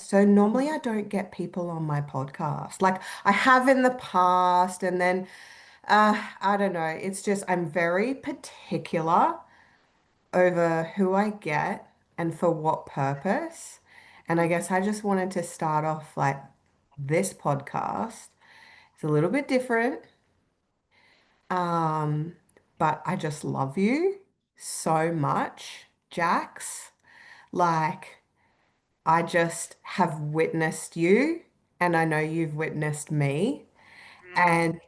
So normally I don't get people on my podcast. Like I have in the past, and then I don't know. It's just I'm very particular over who I get and for what purpose. And I guess I just wanted to start off like this podcast. It's a little bit different. Um, but I just love you so much, Jax. Like, I just have witnessed you, and I know you've witnessed me. Mm. And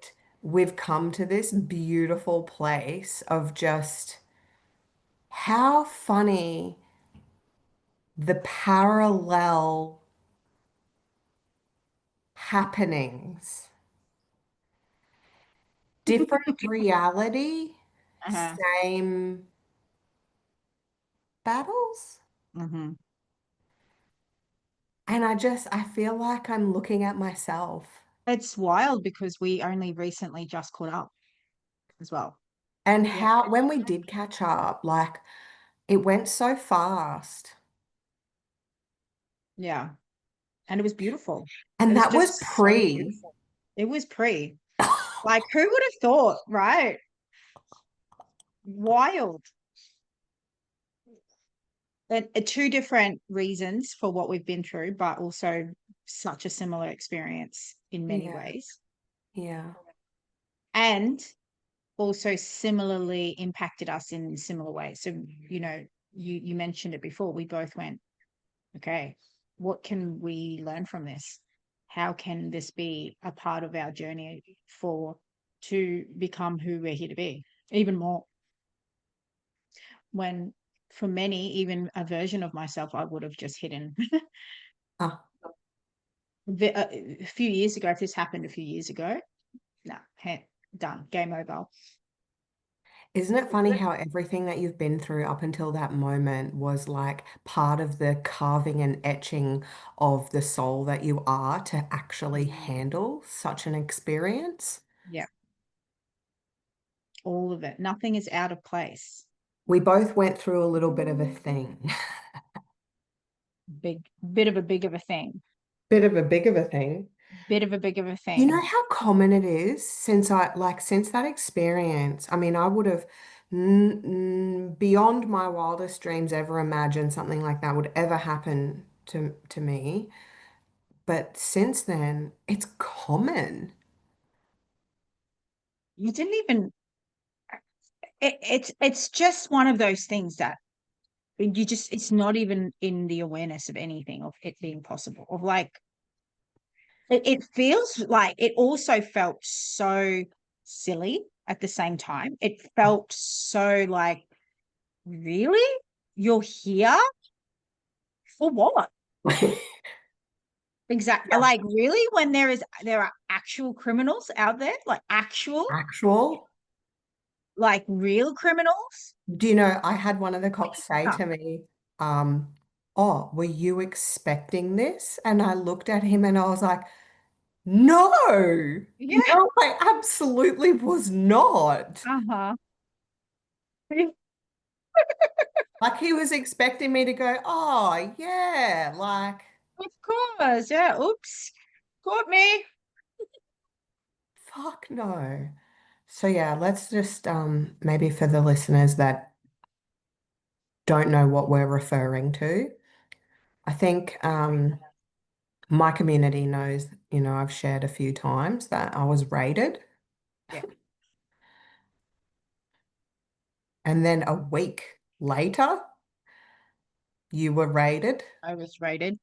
we've come to this beautiful place of just how funny the parallel happenings, different reality, Uh-huh. same battles. Hmm. And I feel like I'm looking at myself. It's wild because we only recently just caught up as well. And Yeah. how, when we did catch up, like it went so fast. Yeah. And it was beautiful. It And was that was just so pre. beautiful. It was pre. Like, who would have thought, right? Wild. And two different reasons for what we've been through, but also such a similar experience in many Yeah, ways. yeah, And also similarly impacted us in similar ways. So, you mentioned it before. We both went, okay, what can we learn from this? How can this be a part of our journey to become who we're here to be? Even more when for many, even a version of myself, I would have just hidden. ah, A few years ago, if this happened a few years ago, no, done, game over. isn't it funny how everything that you've been through up until that moment was like part of the carving and etching of the soul that you are to actually Mm. handle such an experience? Yeah, all of it. Nothing is out of place. We both went through a little bit of a thing. Big of a thing. Bit of a big of a thing. Bit of a big of a You know thing. how common it is since that experience. I mean, I would have beyond my wildest dreams ever imagined something like that would ever happen to me. But since then, it's common. You didn't even it's just one of those things that it's not even in the awareness of anything of it being possible. Of like it feels like it also felt so silly at the same time. It felt so like, really? You're here for what? Exactly. Yeah. Like, really, when there are actual criminals out there, like actual, Actual. like real criminals. Do you know, I had one of the cops say Yeah. to me, oh, were you expecting this? And I looked at him and I was like, no, Yeah. no, I absolutely was not. Uh-huh. Like he was expecting me to go, oh, yeah, like, Of course. Yeah. Oops. Caught me. fuck no. So yeah, let's just maybe for the listeners that don't know what we're referring to, I think my community knows, I've shared a few times that I was raided. Yeah. And then a week later, you were raided. I was rated.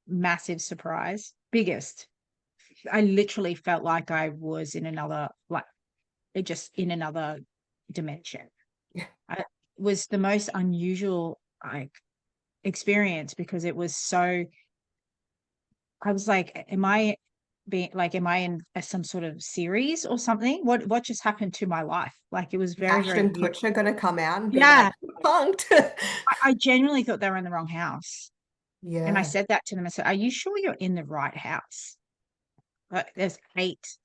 Massive surprise. Biggest. I literally felt like I was in another, like, it just in another dimension. It was the most unusual, like, experience because it was so, I was like, am I in some sort of series or something? What just happened to my life? Like, it was very, very Ashton weird. Kutcher going to come out and be like, Yeah. punked. I genuinely thought they were in the wrong house. And I Yeah. said that to them. I said, are you sure you're in the right house? There's eight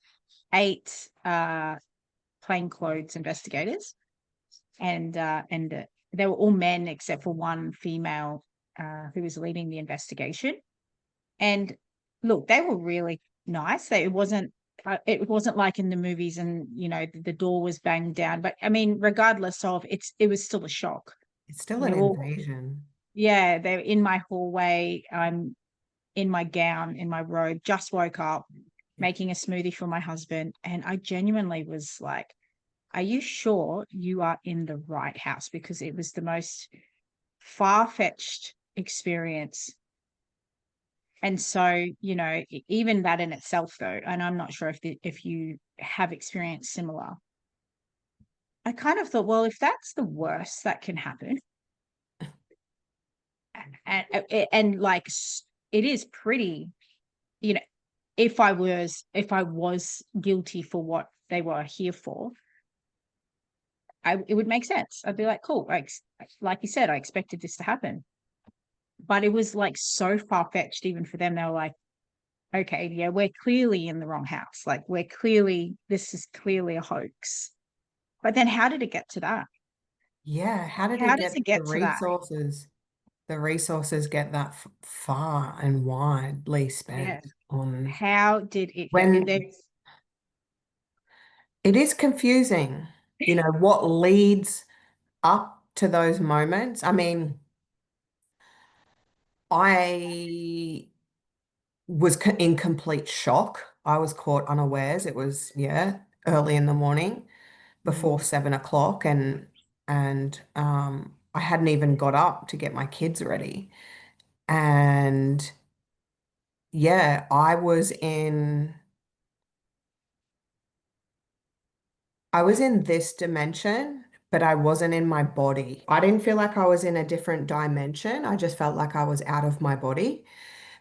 plainclothes investigators and they were all men except for one female who was leading the investigation. And look, they were really nice. It wasn't like in the movies, and the door was banged down. But I mean, regardless of it was still a shock. It's still And an they're all, invasion. yeah, they're in my hallway. I'm in my gown, in my robe, just woke up, making a smoothie for my husband, and I genuinely was like, "Are you sure you are in the right house?" Because it was the most far-fetched experience. And so, even that in itself, though, and I'm not sure if you have experienced similar, I kind of thought, well, if that's the worst that can happen, and like it is pretty, you know, if I was guilty for what they were here for, it would make sense. I'd be like, cool, like you said, I expected this to happen, but it was like so far fetched even for them. They were like, okay, yeah, we're clearly in the wrong house. Like this is clearly a hoax. But then how did it get to that? Yeah, how did it How does get it the get to that? resources? The resources get that f far and widely Yeah. spent on How did it get when there? it is confusing, what leads up to those moments. I mean, I was in complete shock. I was caught unawares. It was, yeah, early in the morning before Mm. 7 o'clock, and I hadn't even got up to get my kids ready. And yeah, I was in this dimension, but I wasn't in my body. I didn't feel like I was in a different dimension. I just felt like I was out of my body,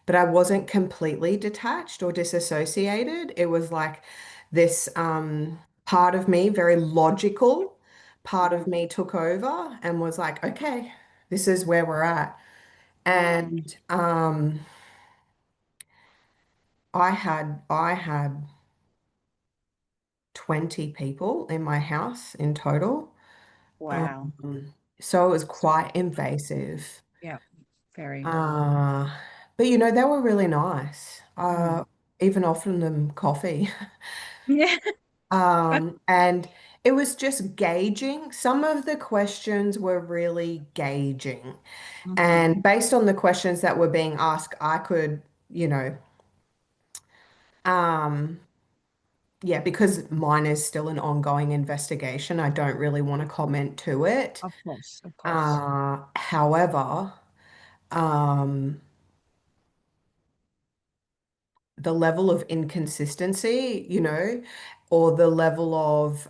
but I wasn't completely detached or disassociated. It was like this part of me, very logical part of me took over and was like, okay, this is where we're at. Mm. And I had 20 people in my house in total. Wow. Um, so it was quite invasive. Yeah, very. Uh, but they were really nice. Mm. Even offering them coffee. Yeah. And it was just gauging. Some of the questions were really gauging. Mhm. And based on the questions that were being asked, I could, um, yeah, because mine is still an ongoing investigation, I don't really want to comment to it. Of course, of course. However, um, the level of inconsistency, or the level of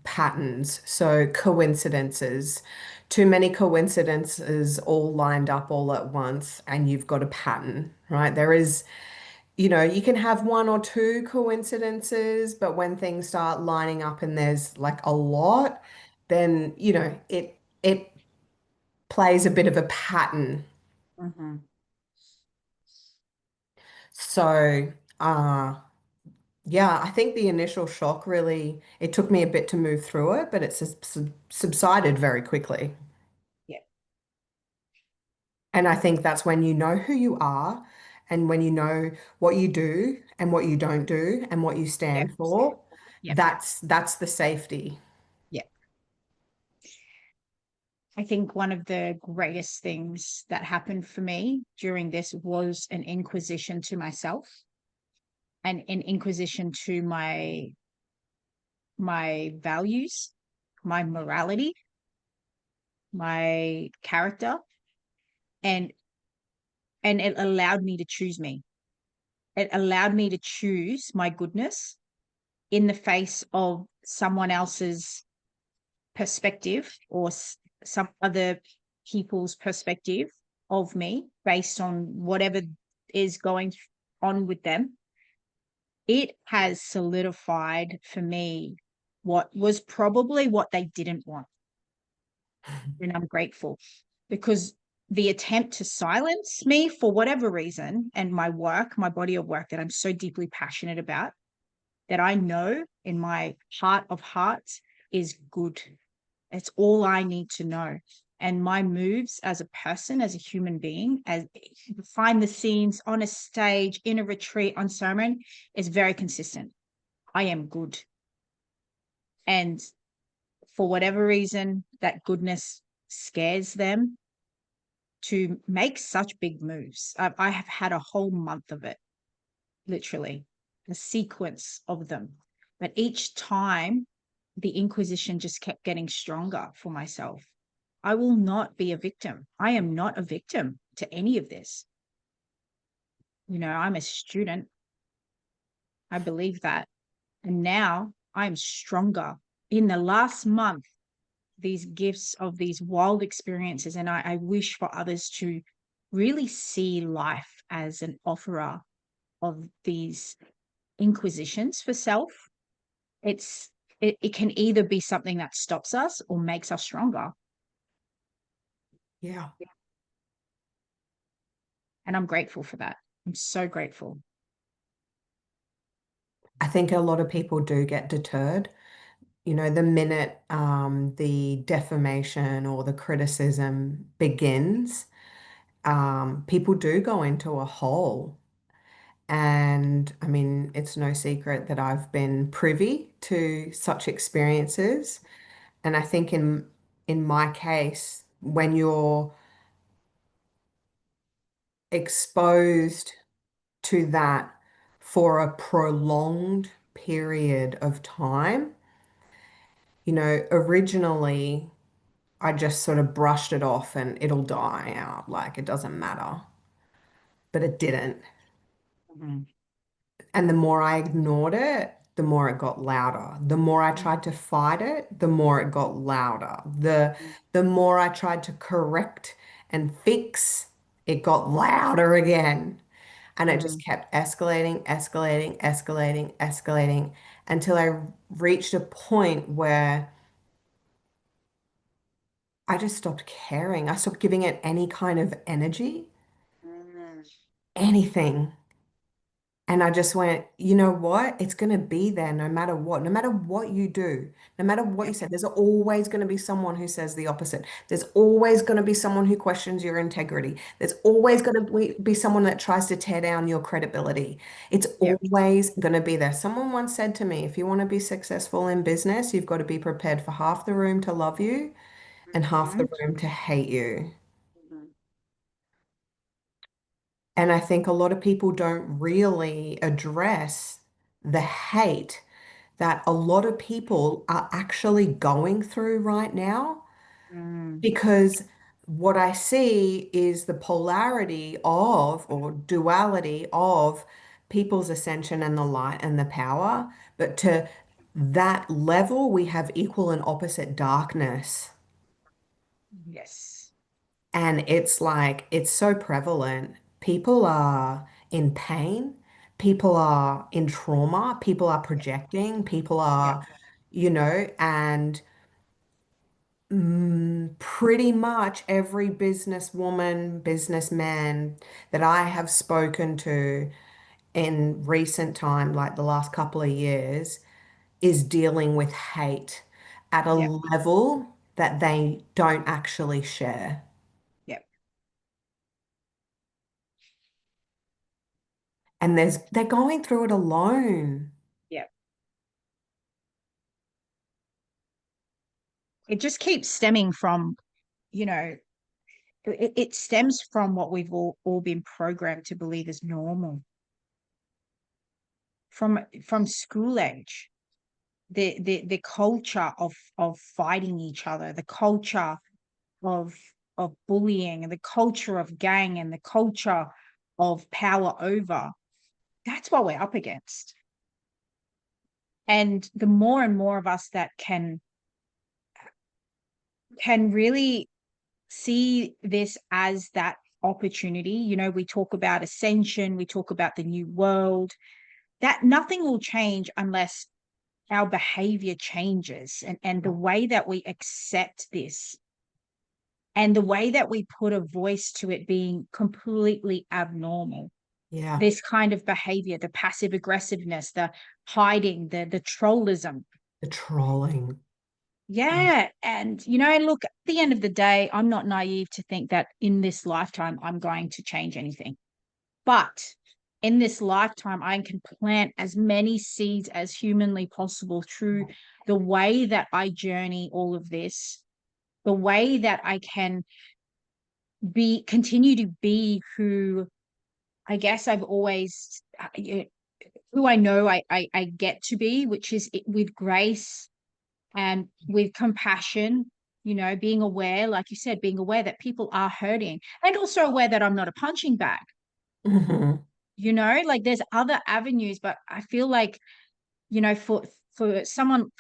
patterns, so coincidences, too many coincidences all lined up all at once, and you've got a pattern, right? There is, you can have one or two coincidences, but when things start lining up and there's like a lot, then, it plays a bit of a pattern. Mhm. So, yeah, I think the initial shock really, it took me a bit to move through it, but it's subsided very quickly. Yeah. And I think that's when you know who you are and when you know what you do and what you don't do and what you Yeah. stand for, Yeah. that's the safety. Yeah. I think one of the greatest things that happened for me during this was an inquisition to myself and an inquisition to my values, my morality, my character, and it allowed me to choose me. It allowed me to choose my goodness in the face of someone else's perspective or some other people's perspective of me based on whatever is going on with them. It has solidified for me what was probably what they didn't want. And I'm grateful because the attempt to silence me for whatever reason and my work, my body of work that I'm so deeply passionate about, that I know in my heart of hearts is good. It's all I need to know. And my moves as a person, as a human being, as behind the scenes, on a stage, in a retreat, on ceremony, is very consistent. I am good. And for whatever reason, that goodness scares them to make such big moves. I have had a whole month of it, literally, a sequence of them. But each time, the inquisition just kept getting stronger for myself. I will not be a victim. I am not a victim to any of this. I'm a student. I believe that. And now I'm stronger. In the last month, these gifts of these wild experiences, and I wish for others to really see life as an offerer of these inquisitions for self. It can either be something that stops us or makes us stronger. Yeah. And I'm grateful for that. I'm so grateful. I think a lot of people do get deterred. The minute the defamation or the criticism begins, people do go into a hole. And I mean, it's no secret that I've been privy to such experiences. And I think in my case, when you're exposed to that for a prolonged period of time, originally I just sort of brushed it off and it'll die out, like it doesn't matter. But it didn't. Mhm. And the more I ignored it, the more it got louder. The more I tried to fight it, the more it got louder. The more I tried to correct and fix, it got louder again. And it just Mhm. kept escalating, escalating, escalating, escalating until I reached a point where I just stopped caring. I stopped giving it any kind of energy, Mhm. anything. And I just went, you know what? It's going to be there no matter what you do, no matter what you Yep. say. There's always going to be someone who says the opposite. There's always going to be someone who questions your integrity. There's always Yep. going to be someone that tries to tear down your credibility. It's Yep. always going to be there. Someone once said to me, if you want to be successful in business, you've got to be prepared for half the room to love you and half the Mhm. room to hate you. Mhm. And I think a lot of people don't really address the hate that a lot of people are actually going through right now. Mm. Because what I see is the polarity of, or duality of, people's ascension and the light and the power. But to that level, we have equal and opposite darkness. Yes. And it's like, it's so prevalent. People are in pain, people are in trauma, people are projecting, people Yep. are, and pretty much every businesswoman, businessman that I have spoken to in recent time, like the last couple of years, is dealing with hate at a Yep. level that they don't actually share. Yep. And they're going through it alone. Yep. It just keeps stemming from, you know, it stems from what we've all been programmed to believe is normal from school age. The culture of fighting each other, the culture of bullying, and the culture of gang, and the culture of power over. That's what we're up against. And the more and more of us that can really see this as that opportunity. We talk about ascension, we talk about the new world, that nothing will change unless our behavior changes, and the way that we accept this, and the way that we put a voice to it being completely abnormal. Yeah, This kind of behavior, the passive aggressiveness, the hiding, the trollism. the trolling. Yeah. And, look, at the end of the day, I'm not naive to think that in this lifetime, I'm going to change anything. But in this lifetime, I can plant as many seeds as humanly possible through the way that I journey all of this, the way that I can continue to be who I guess I've always, who I know I get to be, which is with grace and with compassion, being aware, like you said, being aware that people are hurting and also aware that I'm not a punching bag, Hmm. like there's other avenues, but I feel like, for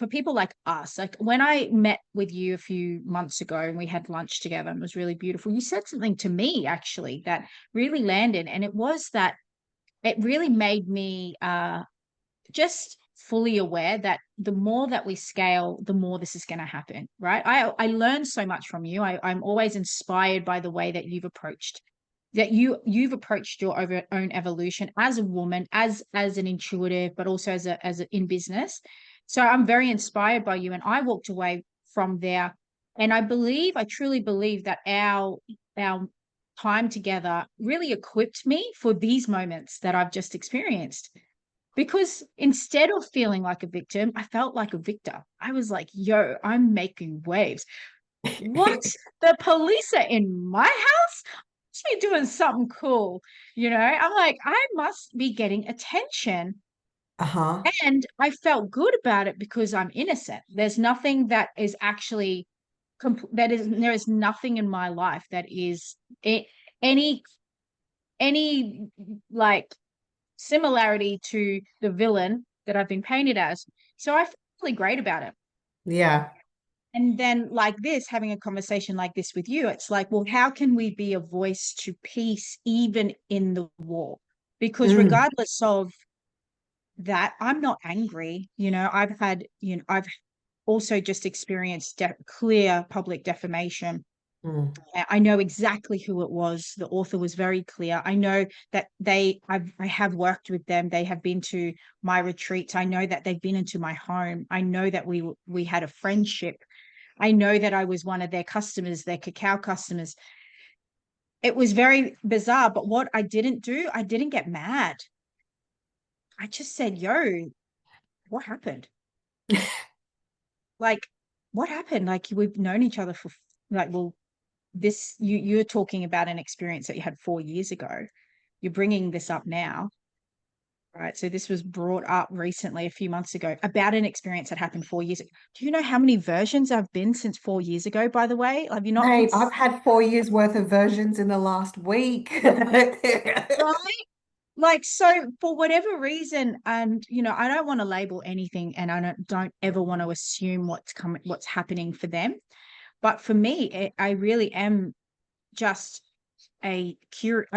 people like us, like when I met with you a few months ago and we had lunch together and it was really beautiful, you said something to me actually that really landed. And it was that it really made me just fully aware that the more that we scale, the more this is going to happen, right? I learned so much from you. I'm always inspired by the way that you've approached your own evolution as a woman, as an intuitive, but also as a in business. So I'm very inspired by you, and I walked away from there, and I truly believe that our time together really equipped me for these moments that I've just experienced. Because instead of feeling like a victim, I felt like a victor. I was like, yo, I'm making waves. What? The police are in my house? Must be doing something cool. I'm like, I must be getting attention. Uh-huh. And I felt good about it because I'm innocent. There's nothing that is actually there is nothing in my life that is any any like similarity to the villain that I've been painted as. So I feel really great about it. Yeah. And then, like this, having a conversation like this with you, it's like, well, how can we be a voice to peace even in the war? Because Mm. regardless of that, I'm not angry. I've also just experienced clear public defamation. Mm. I know exactly who it was. The author was very clear. I know that I have worked with them. They have been to my retreats. I know that they've been into my home. I know that we had a friendship. I know that I was one of their customers, their cacao customers. It was very bizarre, but what I didn't do, I didn't get mad. I just said, "Yo, what happened? Like, what happened? Like, we've known each other for like, well, this you're talking about an experience that you had 4 years ago. You're bringing this up now, right? So this was brought up recently, a few months ago, about an experience that happened 4 years ago. Do you know how many versions I've been since 4 years ago, by the way? Have you not Babe, I've had 4 years worth of versions in the last week. right? Like, so for whatever reason, and I don't want to label anything, and I don't ever want to assume what's happening for them. But for me, I really am just I'm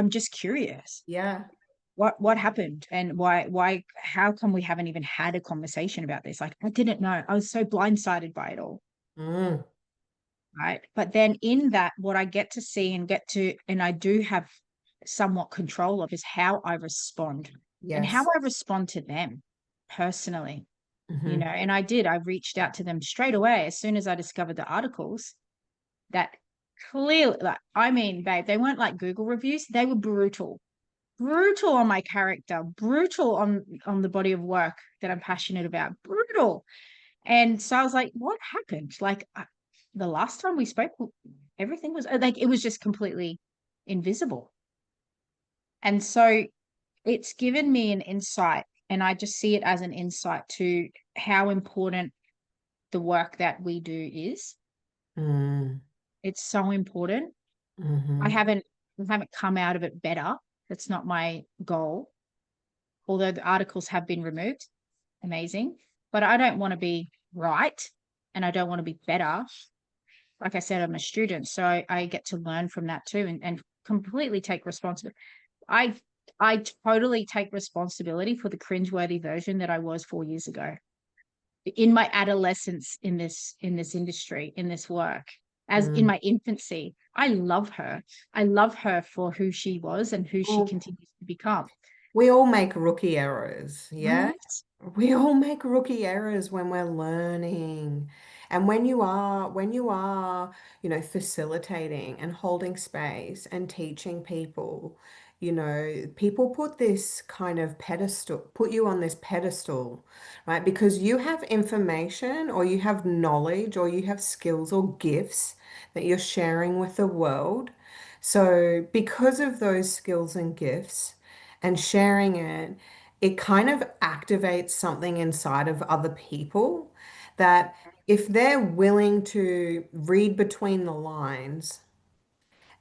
just curious. Yeah. What happened, and why how come we haven't even had a conversation about this? Like, I didn't know. I was so blindsided by it all. Mm. Right. But then in that, what I get to see and I do have somewhat control of is how I respond and how Yes. I respond to them personally, Hmm. and I reached out to them straight away as soon as I discovered the articles that clearly, like, I mean, babe, they weren't like Google reviews. They were brutal on my character, brutal on the body of work that I'm passionate about, brutal. And so I was like, what happened? Like, the last time we spoke, everything was like, it was just completely invisible. And so it's given me an insight, and I just see it as an insight to how important the work that we do is. Mm. It's so important. I Hmm. haven't I haven't come out of it better. That's not my goal. Although the articles have been removed, amazing. But I don't want to be right, and I don't want to be better. Like I said, I'm a student, so I get to learn from that too, and completely take responsibility. I I totally take responsibility for the cringeworthy version that I was 4 years ago in my adolescence in this industry, in this work, as in Mm. my infancy. I love her. I love her for who she was and who she Well, continues to become. we all make rookie errors. Yeah. Right? We all make rookie errors when we're learning. And when you are, facilitating and holding space and teaching people, people put this kind of pedestal, put you on this pedestal, right? Because you have information or you have knowledge or you have skills or gifts that you're sharing with the world. So, because of those skills and gifts and sharing it, it kind of activates something inside of other people that if they're willing to read between the lines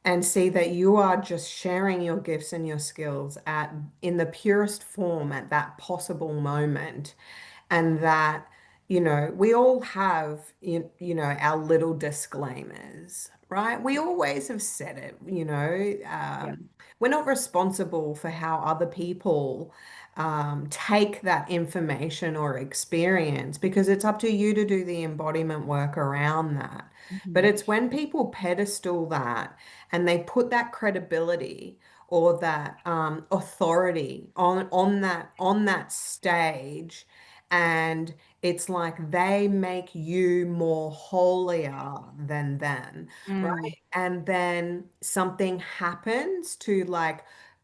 and see that you are just sharing your gifts and your skills at in the purest form at that possible moment, and that we all have our little disclaimers, right? We always have said it, Yeah. we're not responsible for how other people take that information or experience, because it's up to you to do the embodiment work around that. But Mhm. it's when people pedestal that and they put that credibility or that authority on that stage, and it's like they make you more holier than them, Mm. right? And then something happens to like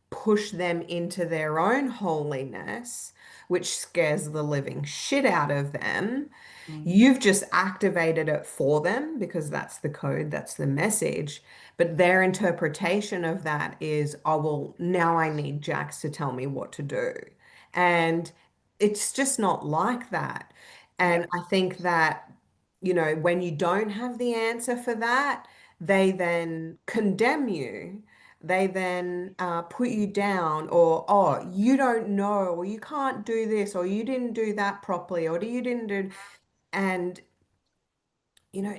push them into their own holiness, which scares the living shit out of them. Mm. You've just activated it for them because that's the code, that's the message. But their interpretation of that is, oh, well, now I need Jax to tell me what to do. And it's just not like that. And Yep. I think that, when you don't have the answer for that, they then condemn you. They then put you down, or, oh, you don't know, or you can't do this, or you didn't do that properly, or you didn't do. And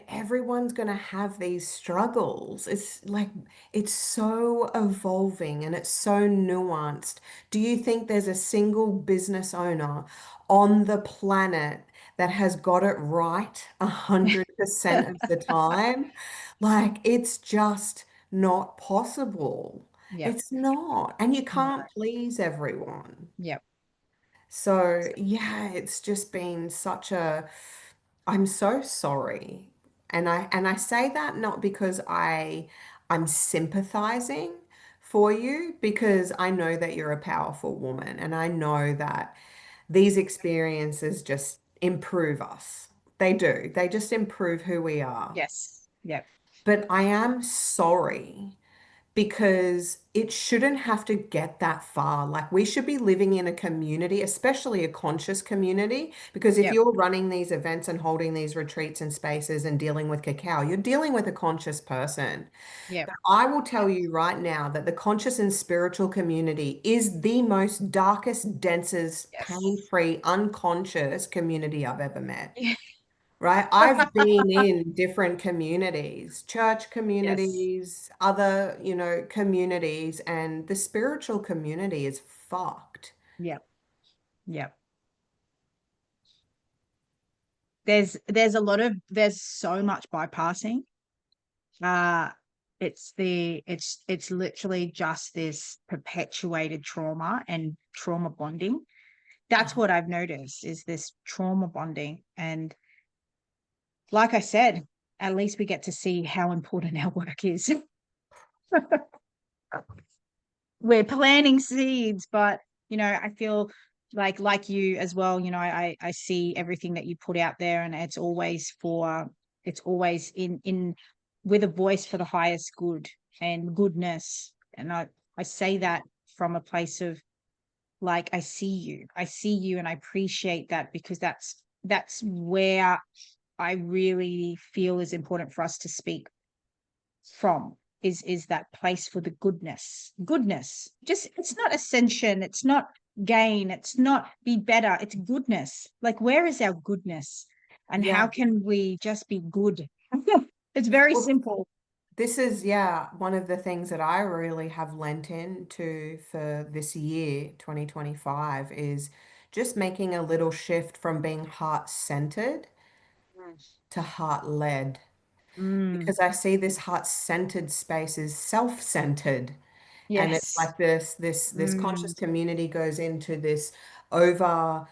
everyone's going to have these struggles. It's like, it's so evolving and it's so nuanced. Do you think there's a single business owner on the planet that has got it right 100% of the time? Like, it's just not possible. Yep. It's not. And you No. can't please everyone. Yep. So, yeah, it's just been I'm so sorry. And I say that not because I'm sympathizing for you, because I know that you're a powerful woman and I know that these experiences just improve us. They do. They just improve who we are. Yes. Yep. But I am sorry because it shouldn't have to get that far. Like, we should be living in a community, especially a conscious community, because if Yep. you're running these events and holding these retreats and spaces and dealing with cacao, you're dealing with a conscious person. Yep. But I will tell you right now that the conscious and spiritual community is the most darkest, densest, Yes. pain-free, unconscious community I've ever met. Right? I've been in different communities, church Yes. communities, other, communities, and the spiritual community is fucked. Yep. Yep. There's so much bypassing. Uh it's literally just this perpetuated trauma and trauma bonding. That's what I've noticed, is this trauma bonding. And like I said, at least we get to see how important our work is. We're planting seeds, but I feel like you as well. I see everything that you put out there, and it's always in with a voice for the highest good and goodness. And I say that from a place of, like, I see you, and I appreciate that, because that's where I really feel is important for us to speak from, is that place for the goodness. Just, it's not ascension, it's not gain, it's not be better, it's goodness. Like, where is our goodness, and how Yeah. can we just be good? It's very Well, simple. this is, yeah, one of the things that I really have lent into for this year, 2025, is just making a little shift from being heart-centered to heart-led. Mm. Because I see this heart-centered space is self-centered. And it's Yes. like this conscious Mm. community goes into this over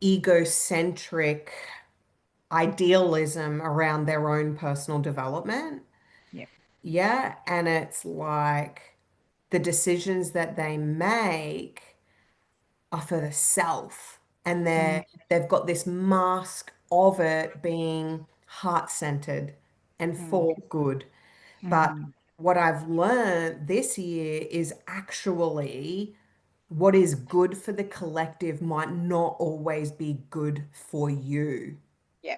egocentric idealism around their own personal development. Yeah. Yeah. And it's like the decisions that they make are for the self. And Mm, they've got this mask of it being heart-centered and mm, for good. But mm. what I've learned this year is actually what is good for the collective might not always be good for you. Yeah.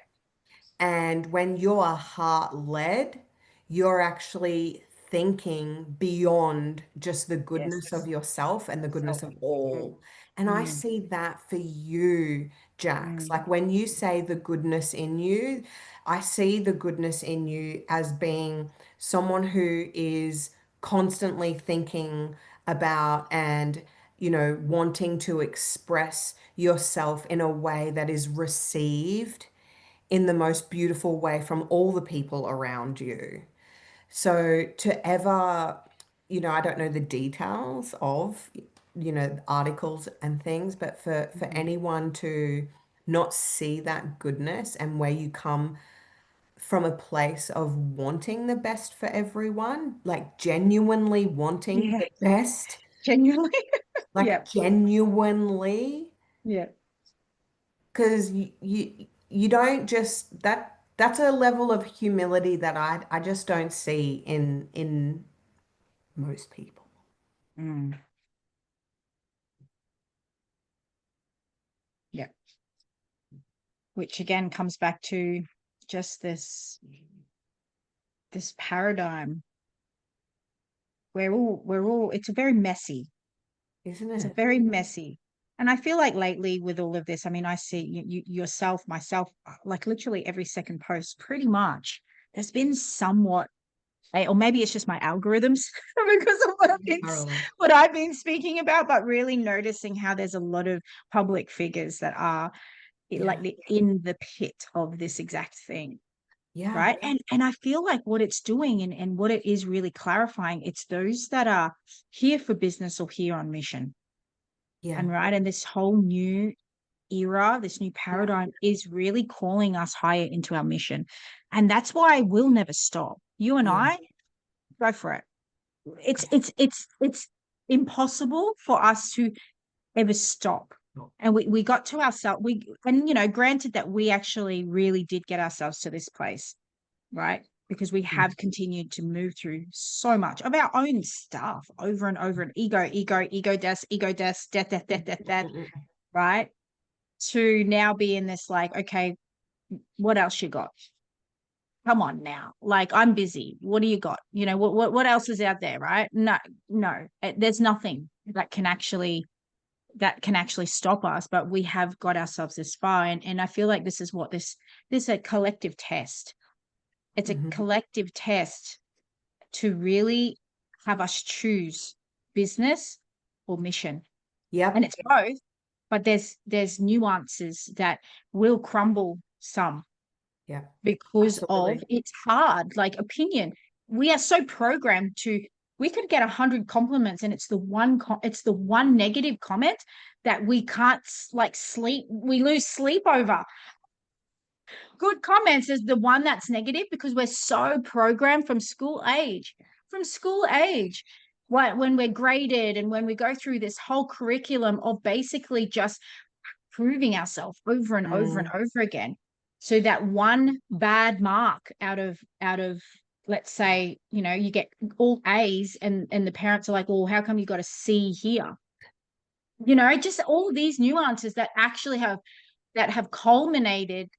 And when you're heart-led, you're actually thinking beyond just the goodness of Yes. yourself and the goodness Self. of Mm, all. And I mm, see that for you, Jax. mm. Like when you say the goodness in you, I see the goodness in you as being someone who is constantly thinking about and, wanting to express yourself in a way that is received in the most beautiful way from all the people around you. So to ever, I don't know the details of, articles and things, but for Mm. anyone to not see that goodness and where you come from a place of wanting the best for everyone, like genuinely wanting Yeah. the best, Genuinely. like Yeah. genuinely. Yeah. Because you don't just that's a level of humility that I just don't see in most people, Mm. Yeah. Which again comes back to just this paradigm. We're all it's very messy. isn't It's a it? very messy. And I feel like lately with all of this, I mean, I see yourself, myself, like literally every second post, pretty much. There's been somewhat, or maybe it's just my algorithms because of Totally. what I've been speaking about, but really noticing how there's a lot of public figures that are Yeah. in the pit of this exact thing. Yeah. Right. And I feel like what it's doing and what it is really clarifying, it's those that are here for business or here on mission. Yeah. And right. And this whole new era, this new Yeah. paradigm is really calling us higher into our mission. And that's why we'll never stop. You and Yeah. I, go for it. It's impossible for us to ever stop. And we got to ourselves. Granted that we actually really did get ourselves to this place, right? Because we Mm, have continued to move through so much of our own stuff over and over and ego, death, mm, mm. right? To now be in this like, okay, what else you got? Come on now. Like I'm busy. What do you got? What else is out there, right? No, no. There's nothing that can actually stop us, but we have got ourselves this far. And I feel like this is what this is a collective test. It's a Mhm. collective test to really have us choose business or mission. And Yep. it's both, but there's nuances that will crumble some Yeah. because of Absolutely. it's hard, like opinion. We are so programmed to we could get 100 compliments and it's the one negative comment that we can't like sleep, we lose sleep over. Good comments is the one that's negative because we're so programmed from school age when we're graded and when we go through this whole curriculum of basically just proving ourselves over and over and Mm, over again. So that one bad mark out of let's say, you get all A's and the parents are like, well, how come you got a C here? Just all these nuances that have culminated.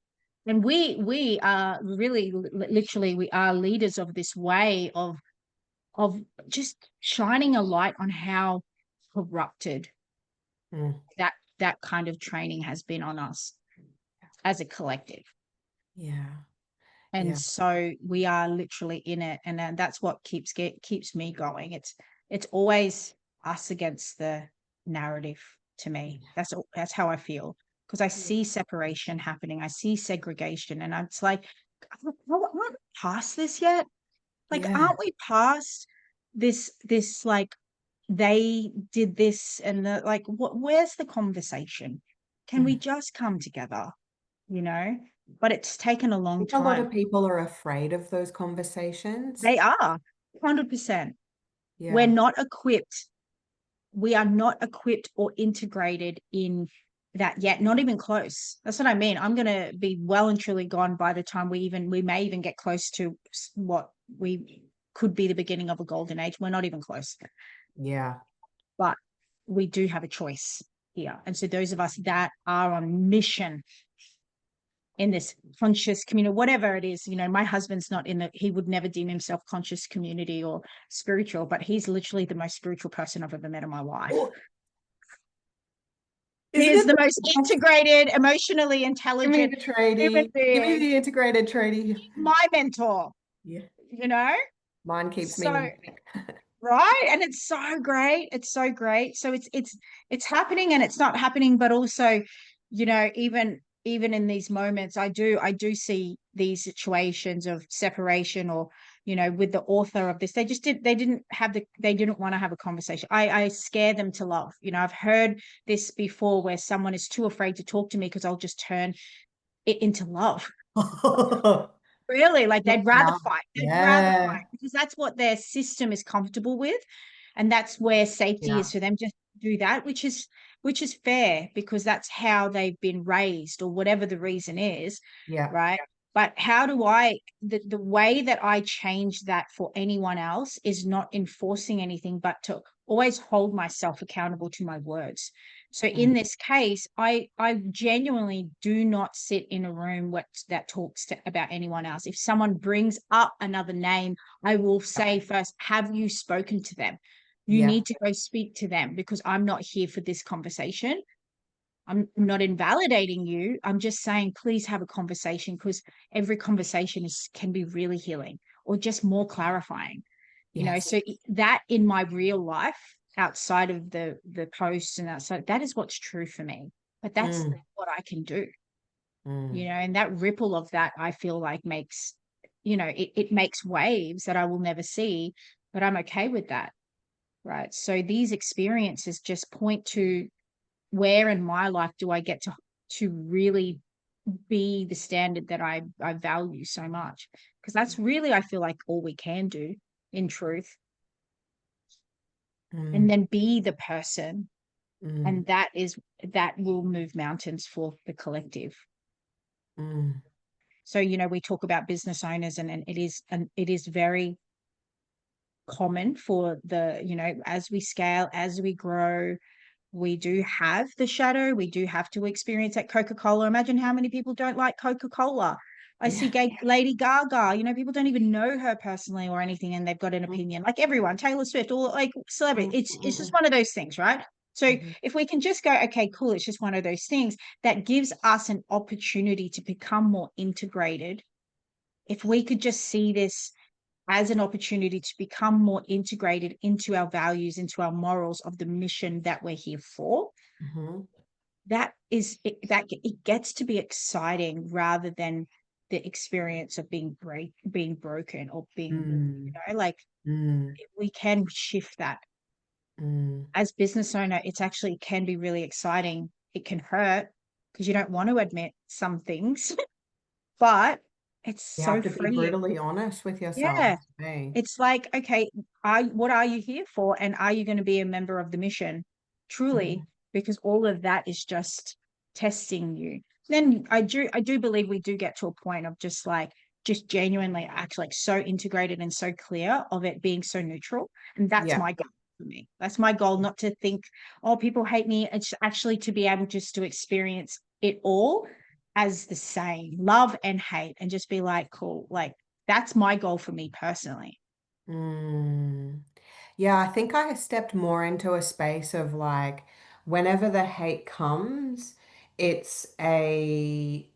And we are really literally we are leaders of this way of just shining a light on how corrupted mm. that kind of training has been on us as a collective. Yeah. And Yeah. so we are literally in it, and then that's what keeps me going. It's always us against the narrative. To me, that's how I feel, because I Yeah. see separation happening, I see segregation, and it's like, aren't we past this yet? Like, Yeah. aren't we past this like they did this and the like, where's the conversation? Can we Mm. just come together? you know, but it's taken a I long think a lot time. of people are afraid of those conversations. They are 100%. We're Yeah. not equipped. We are not equipped or integrated in that yet, not even close. That's what I mean. I'm going to be well and truly gone by the time we may even get close to what we could be the beginning of a golden age. We're not even close, Yeah. but we do have a choice here. And so those of us that are on mission in this conscious community, whatever it is, my husband's not in the, he would never deem himself conscious community or spiritual, but he's literally the most spiritual person I've ever met in my life. Oh, He isn't is it the the most best? integrated, emotionally Give me intelligent the human tradie. Give me being, the integrated tradie. my mentor, Yeah. you know? Mine keeps me So, moving. right. And it's so great. It's so great. So it's happening and it's not happening, but also, even in these moments, I do see these situations of separation or, with the author of this, they didn't want to have a conversation. I scare them to love. I've heard this before where someone is too afraid to talk to me because I'll just turn it into love. Really, like they'd rather Yeah. fight. They'd rather fight Yeah. because that's what their system is comfortable with, and that's where safety Yeah. is for them. Just do that, which is fair because that's how they've been raised or whatever the reason is, Yeah. right? But how do the way that I change that for anyone else is not enforcing anything, but to always hold myself accountable to my words. So Mm. in this case, I genuinely do not sit in a room that talks about anyone else. If someone brings up another name, I will say first, have you spoken to them? You Yeah. need to go speak to them because I'm not here for this conversation. I'm not invalidating you. I'm just saying, please have a conversation because every conversation can be really healing or just more clarifying. Yes. So that in my real life, outside of the posts and outside, that is what's true for me. But that's Mm. what I can do. Mm. And that ripple of that, I feel like makes, it makes waves that I will never see, but I'm okay with that. Right. So these experiences just point to where in my life do I get to really be the standard that I value so much? Because that's really, I feel like, all we can do in truth. And Mm. then be the person. Mm. And that will move mountains for the collective. Mm. So, we talk about business owners and it is very common for as we scale, as we grow, we do have the shadow. We do have to experience that Coca-Cola. Imagine how many people don't like Coca-Cola. I see Yeah. Lady Gaga, people don't even know her personally or anything, and they've got an Mm. opinion. Like everyone, Taylor Swift, or like celebrity. Mm. It's just Mm. one of those things, right? So Mm. if we can just go, okay, cool, it's just one of those things that gives us an opportunity to become more integrated. If we could just see this as an opportunity to become more integrated into our values, into our morals of the mission that we're here for, Mhm. that it gets to be exciting rather than the experience of being broken or being, Mm. like Mm. we can shift that. Mm. As business owner, it's actually can be really exciting. It can hurt because you don't want to admit some things, but it's You so have to be freeing. brutally honest with yourself. Yeah. Hey. It's like, okay, what are you here for? And are you going to be a member of the mission? Mhm. Truly, because all of that is just testing you. Then I do believe we do get to a point of just genuinely actually like so integrated and so clear of it being so neutral. And that's Yeah. my goal for me. That's my goal, not to think, oh, people hate me. It's actually to be able just to experience it all as the same, love and hate, and just be like, cool, like that's my goal for me personally. Mm. Yeah, I think I stepped more into a space of like, whenever the hate comes, it's a,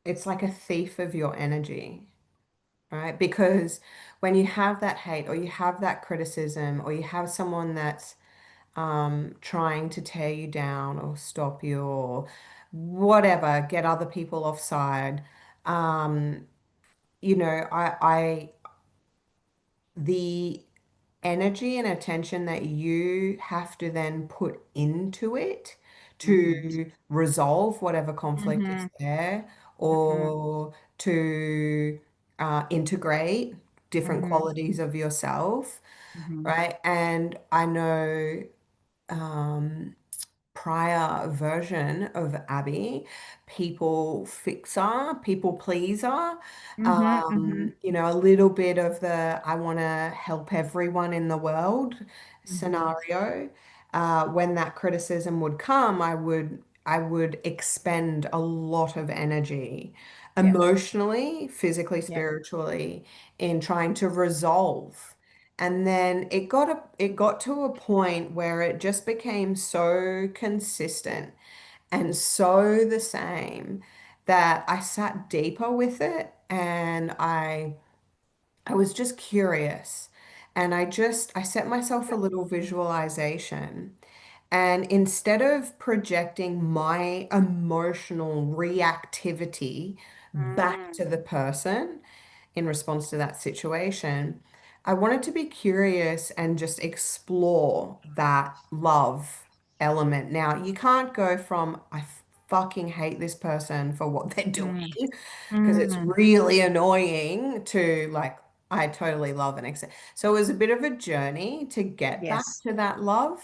it's like a thief of your energy, right? Because when you have that hate or you have that criticism or you have someone that's trying to tear you down or stop you or whatever, get other people offside, um, the energy and attention that you have to then put into it Mm-hmm. to resolve whatever conflict Mm-hmm. is there Mhm. or to integrate different Mhm. qualities of yourself, Mhm. right? And I know um, prior version of Abby, people fixer, people pleaser, Mhm. Mhm. a little bit of the I want to help everyone in the world Mhm. scenario. When that criticism would come, I would expend a lot of energy Yep. emotionally, physically, Yep. spiritually in trying to resolve. And then it got to a point where it just became so consistent and so the same that I sat deeper with it and I was just curious. And I set myself a little visualization. And instead of projecting my emotional reactivity back Mm. to the person in response to that situation, I wanted to be curious and just explore that love element. Now, you can't go from, I fucking hate this person for what they're doing Mm. because it's Mm. really annoying to like, I totally love and accept. So it was a bit of a journey to get back Yes. to that love.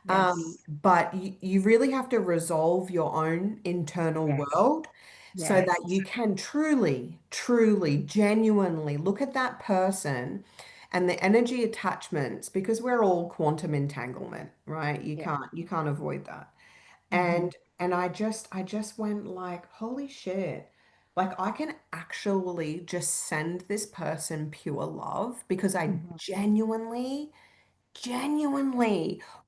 Yes. But you really have to resolve your own internal Yes. world so that Yes. you can truly, truly, genuinely look at that person and the energy attachments because we're all quantum entanglement, right? You Yeah. can't avoid that. Mm-hmm. And I just went like, holy shit. Like I can actually just send this person pure love because I Mm-hmm. genuinely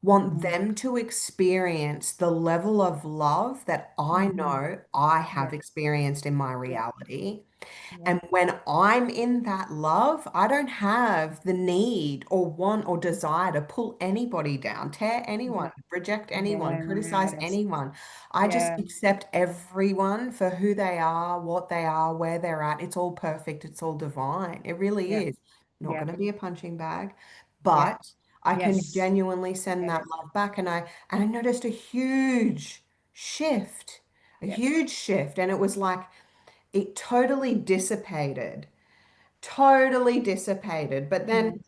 want Mm-hmm. them to experience the level of love that I Mm-hmm. know I Yeah. have experienced in my Yeah. reality. Yeah. And when I'm in that love, I don't have the need or want or desire to pull anybody down, tear anyone, Mm-hmm. reject anyone, criticize Yes. anyone. I just Yeah. accept everyone for who they are, what they are, where they're at. It's all perfect. It's all divine. It really Yeah. is. Not Yeah. going to be a punching bag, Yeah. but I can Yes. genuinely send Yeah. that love back. And I noticed shift, a Yeah. huge shift. And it was like, it totally dissipated, totally dissipated. But then,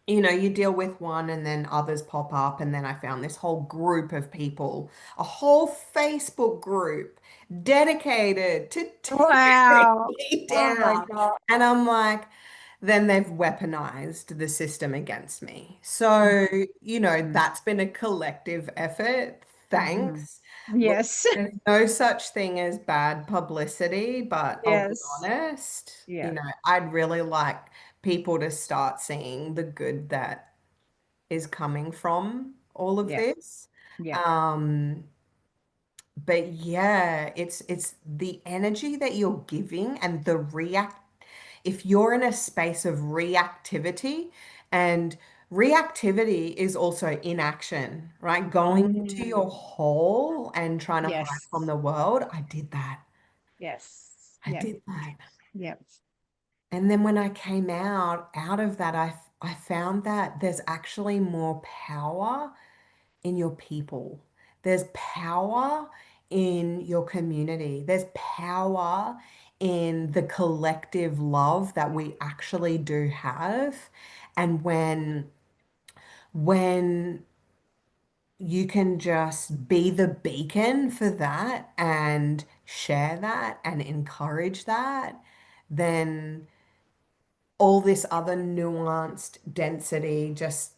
Mm. you deal with one and then others pop up. And then I found this whole group of people, a whole Facebook group dedicated to tearing Wow. me Oh my down. God. And I'm like, then they've weaponized the system against me. So, Mm-hmm. that's been a collective effort. Mm-hmm. Thanks. Look, Yes. there's no such thing as bad publicity, but I'll be Yes. honest, Yeah. I'd really like people to start seeing the good that is coming from all of Yeah. this. Yeah. Um, but yeah, it's the energy that you're giving and the react if you're in a space of reactivity, and reactivity is also inaction, right? Going into Mm. your hole and trying to hide from Yes. the world. I did that. Yes. I Yeah. did that. Yeah. And then when I came out of that, I found that there's actually more power in your people. There's power in your community. There's power in the collective love that we actually do have. And when you can just be the beacon for that and share that and encourage that, then all this other nuanced density just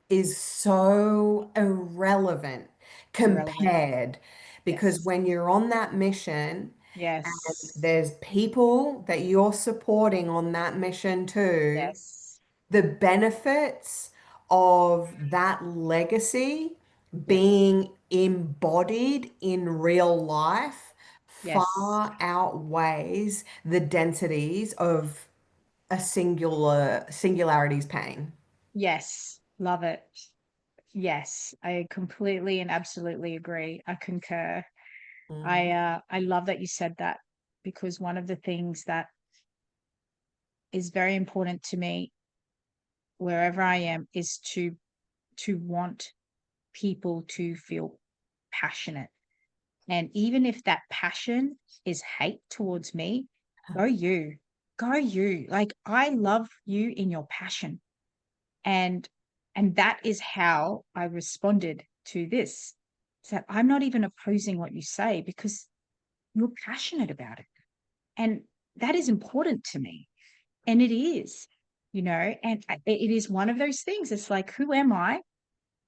is so irrelevant Irrelevant. compared because Yes. when you're on that mission and Yes. there's people that you're supporting on that mission too, Yes. the benefits of that legacy Yep. being embodied in real life Yes. far outweighs the densities of a singularity's pain. Yes. Love it. Yes. I completely and absolutely agree. I concur. Mm, I love that you said that because one of the things that is very important to me wherever I am is to want people to feel passionate And even if that passion is hate towards me, go you, go you. Like, I love you in your passion. And that is how I responded to this. So I'm not even opposing what you say because you're passionate about it. And that is important to me. And it is, and it is one of those things. It's like, who am I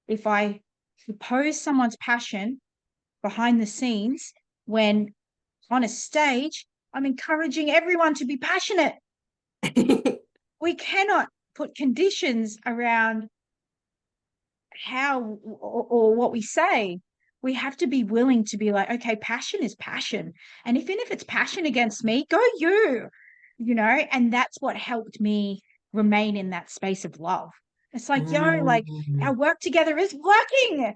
if I oppose someone's passion behind the scenes when on a stage, I'm encouraging everyone to be passionate? We cannot put conditions around how or what we say. We have to be willing to be like, okay, passion is passion. And even if it's passion against me, go and that's what helped me remain in that space of love. It's like, like our Mm. work together is working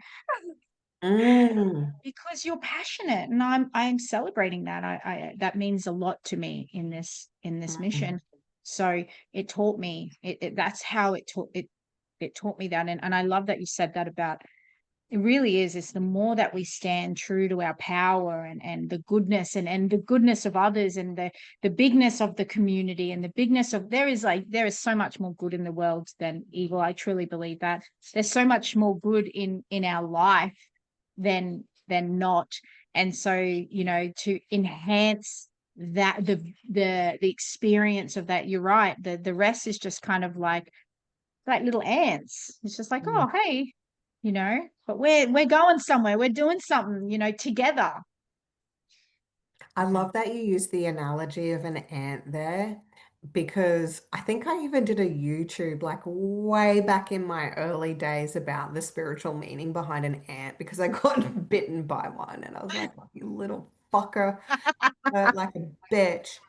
Mm. because you're passionate, and I'm celebrating that. I that means a lot to me in this Mm. mission. So it taught me that's how it taught me that. And I love that you said that about it. Really is, it's the more that we stand true to our power and the goodness and the goodness of others and the bigness of the community and the bigness of there is so much more good in the world than evil. I truly believe that there's so much more good in our life than not. And so, to enhance that the experience of that, you're right, the rest is just kind of like little ants. It's just like, Mm. oh, hey, but we're going somewhere, we're doing something, together. I Mhm. love that you use the analogy of an ant there because I think I even did a YouTube like way back in my early days about the spiritual meaning behind an ant because I got bitten by one and I was like, "Oh, you little fucker, hurt like a bitch."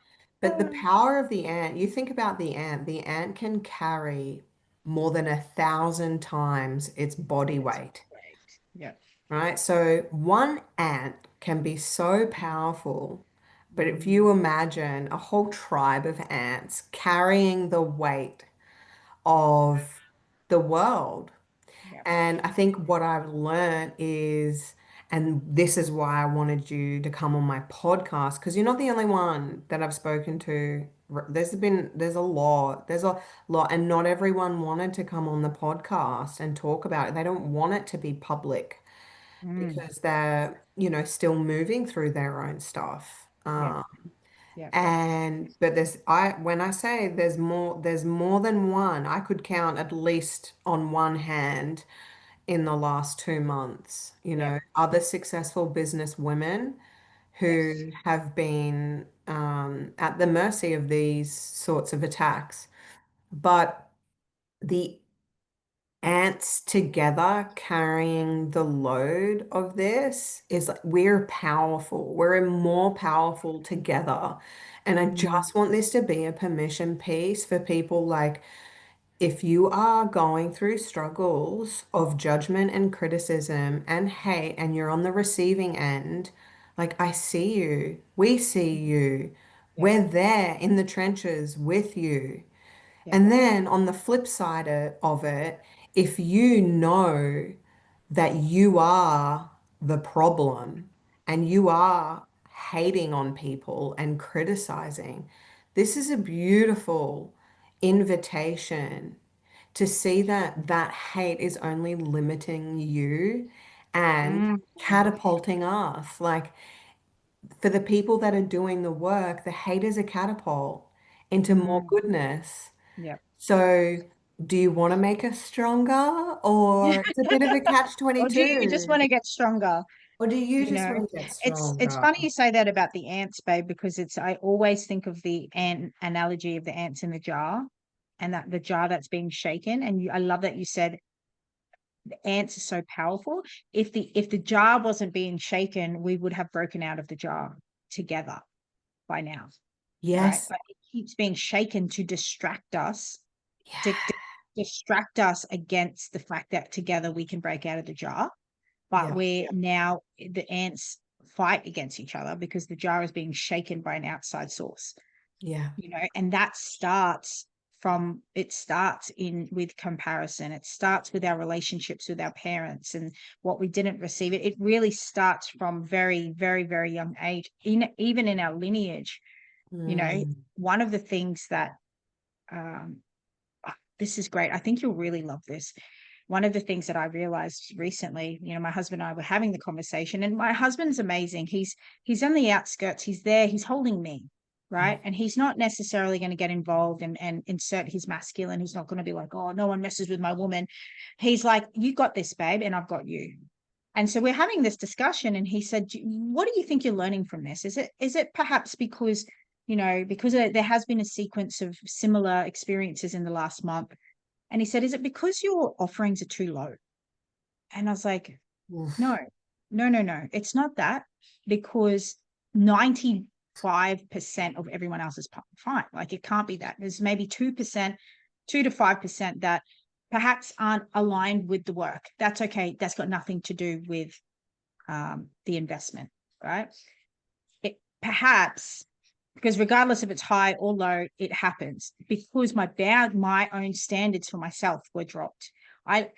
But the power of the ant, you think about the ant can carry more than 1,000 times its body It's weight. great. Yeah. Right? So one ant can be so powerful, but if Mm, you imagine a whole tribe of ants carrying the weight of the world, yeah. and I think what I've learned is, and this is why I wanted you to come on my podcast, because you're not the only one that I've spoken to. There's a lot, and not everyone wanted to come on the podcast and talk about it. They don't want it to be public Mm, because they're, still moving through their own stuff. yeah. Yeah. But when I say there's more than one. I could count at least on one hand in the last 2 months, Yeah. other successful business women Yes. who have been at the mercy of these sorts of attacks. But the ants together carrying the load of this is like we're powerful. We're more powerful together. And I Mm, just want this to be a permission piece for people like if you are going through struggles of judgment and criticism and hate and you're on the receiving end, like I see you, we see you, yeah. we're there in the trenches with you. Yeah. And then on the flip side of it, if you know that you are the problem and you are hating on people and criticizing, this is a beautiful invitation to see that that hate is only limiting you and Mm, catapulting us. Like for the people that are doing the work, the hate is a catapult into more mm, goodness. yeah. So, do you want to make us stronger, or it's a bit of a catch Or do you just 22? want to get stronger? Or do you You just know, want to get it's stronger? funny you say that about the ants, babe, because I always think of the ant analogy of the ants in the jar, and that the jar that's being shaken. And I love that you said the ants are so powerful. If the jar wasn't being shaken, we would have broken out of the jar together by now, right? Yes. But it keeps being shaken to to Yeah. distract us against the fact that together we can break out of the jar. But Yeah. we're now the ants fight against each other because the jar is being shaken by an outside source, Yeah. and that starts from, it starts in with comparison. It starts with our relationships with our parents and what we didn't receive. It really starts from very, very, very young age, even in our lineage. You know, Mm. one of the things that um, this is great. I think you'll really love this. One of the things that I realized recently, you know, my husband and I were having the conversation, and my husband's amazing. He's on the outskirts, he's there, he's holding me, right? And he's not necessarily going to get involved and insert his masculine. He's not going to be like, oh, no one messes with my woman. He's like, you got this, babe, and I've got you. And so we're having this discussion, and he said, what do you think you're learning from this? Is it perhaps because, you know, because there has been a sequence of similar experiences in the last month? And he said, is it because your offerings are too low? And I was like, Oof. no, no, no, no. It's not that, because 95% of everyone else is fine. Like, it can't be that. There's maybe 2%, 2 to 5% that perhaps aren't aligned with the work. That's okay. That's got nothing to do with the investment, right? It perhaps, because regardless if it's high or low, it happens because my own standards for myself were dropped. I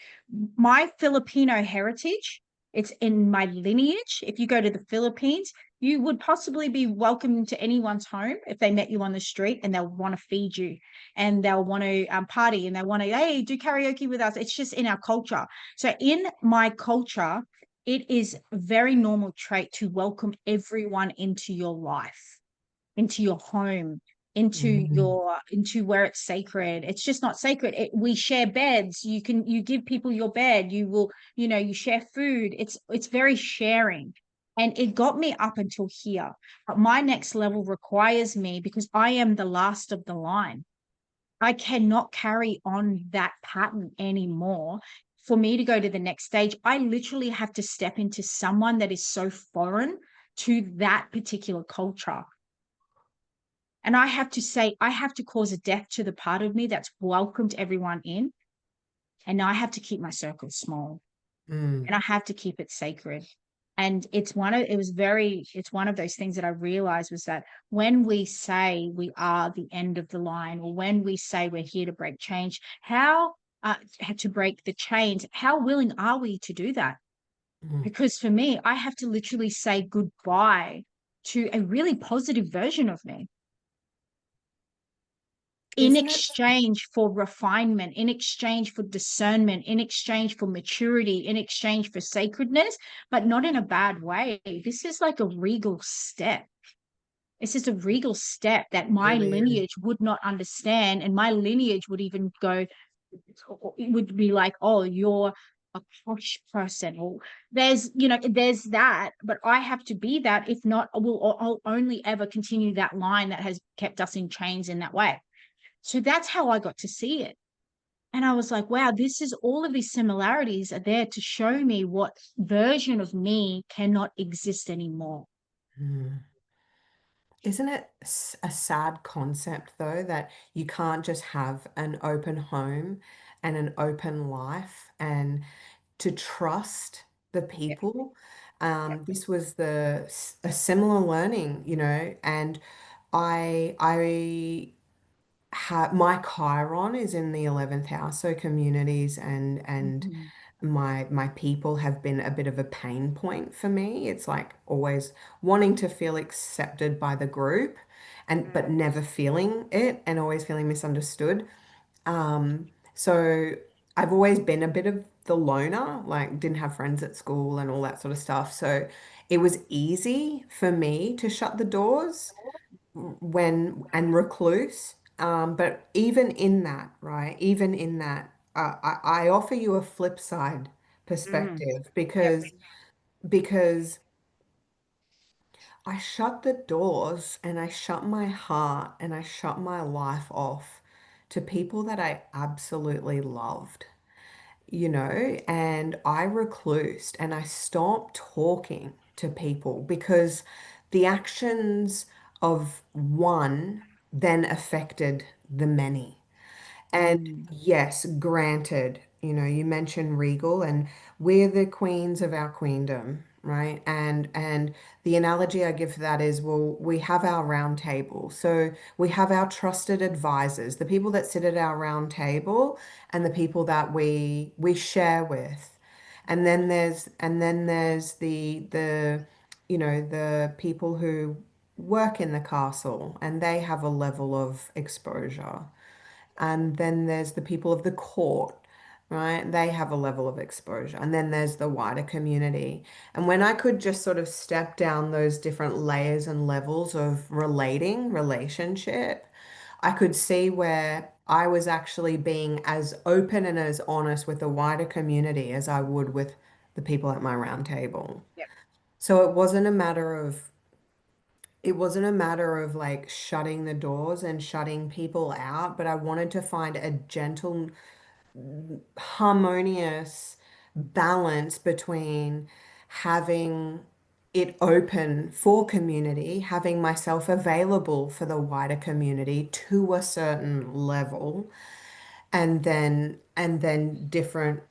My Filipino heritage, it's in my lineage. If you go to the Philippines, you would possibly be welcome to anyone's home if they met you on the street, and they'll want to feed you, and they'll want to party, and they want to, hey, do karaoke with us. It's just in our culture. So in my culture, it is a very normal trait to welcome everyone into your life, into your home, Mm. into where it's sacred. It's just not sacred. We share beds. You give people your bed. You will, you know, you share food. It's very sharing. And it got me up until here. But my next level requires me, because I am the last of the line. I cannot carry on that pattern anymore. For me to go to the next stage, I literally have to step into someone that is so foreign to that particular culture. And I have to say, I have to cause a death to the part of me that's welcomed everyone in. And now I have to keep my circle small, Mm. and I have to keep it sacred. And it's one of those things that I realized, was that when we say we are the end of the line, or when we say we're here to break change, to break the chains, how willing are we to do that? Mm. Because for me, I have to literally say goodbye to a really positive version of me, in Isn't it? exchange for refinement, in exchange for discernment, in exchange for maturity, in exchange for sacredness, but not in a bad way. This is like a regal step. It's just a regal step that my Really is. lineage would not understand. And my lineage would even go, it would be like, oh, you're a posh person, or there's that. But I have to be that. If not, I'll only ever continue that line that has kept us in chains in that way. So that's how I got to see it. And I was like, wow, this is, all of these similarities are there to show me what version of me cannot exist anymore. Mm. Isn't it a sad concept, though, that you can't just have an open home and an open life and to trust the Yeah. people? Yeah. This was a similar learning, and I my Chiron is in the 11th house, so communities and Mhm. my people have been a bit of a pain point for me. It's like always wanting to feel accepted by the group and but never feeling it and always feeling misunderstood. So I've always been a bit of the loner, like didn't have friends at school and all that sort of stuff. So it was easy for me to shut the doors when and recluse. But even in that, right? Even in that, I offer you a flip side Mm. perspective Yep. because I shut the doors and I shut my heart and I shut my life off to people that I absolutely loved, and I reclused and I stopped talking to people because the actions of one then affected the many. And Mm. yes, granted, you mentioned regal and we're the queens of our queendom. right? And the analogy I give for that is, well, we have our round table. So we have our trusted advisors, the people that sit at our round table and the people that we share with. And then there's the the people who work in the castle and they have a level of exposure. And then there's the people of the court, right? They have a level of exposure. And then there's the wider community. And when I could just sort of step down those different layers and levels of relationship, I could see where I was actually being as open and as honest with the wider community as I would with the people at my round table. Yep. So it wasn't a matter of like shutting the doors and shutting people out, but I wanted to find a gentle, harmonious balance between having it open for community, having myself available for the wider community to a certain level, and then different,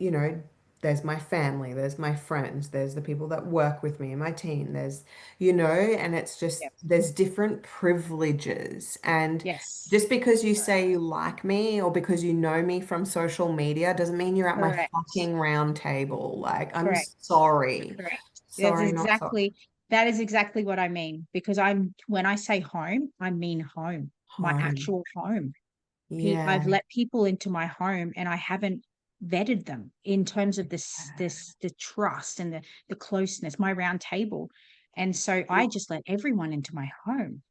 there's my family, there's my friends, there's the people that work with me and my team, and it's just Yep. there's different privileges. And Yes. just because you say you like me or because you know me from social media doesn't mean you're at my Correct. fucking round table. Like, I'm Correct. sorry. Correct. Sorry, not sorry. That is exactly what I mean. Because when I say home, I mean home, my Home. actual home. I've Yeah. let people into my home and I haven't vetted them in terms of the trust and the closeness, my round table. And so I just let everyone into my home.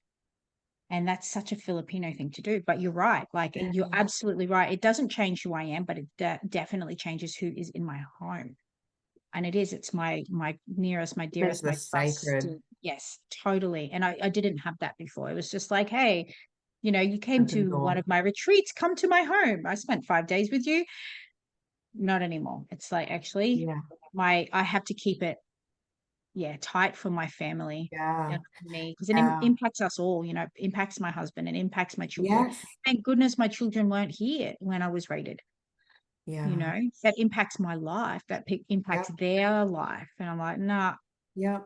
And that's such a Filipino thing to do. But you're right. Like you're absolutely right. It doesn't change who I am, but it definitely changes who is in my home. And it's my nearest, my It's dearest, the my sacred trusted. Yes, totally. And I didn't have that before. It was just like, hey, you came open to one door. of my retreats, come to my home. I spent 5 days with you. Not anymore. It's like actually Yeah. I have to keep it, yeah, tight for my family Yeah. and for me because it Yeah. impacts us all, it impacts my husband, it impacts my children. Yes. Thank goodness my children weren't here when I was raided. Yeah. That impacts my life, that impacts Yep. their life. And I'm like, nah, Yep.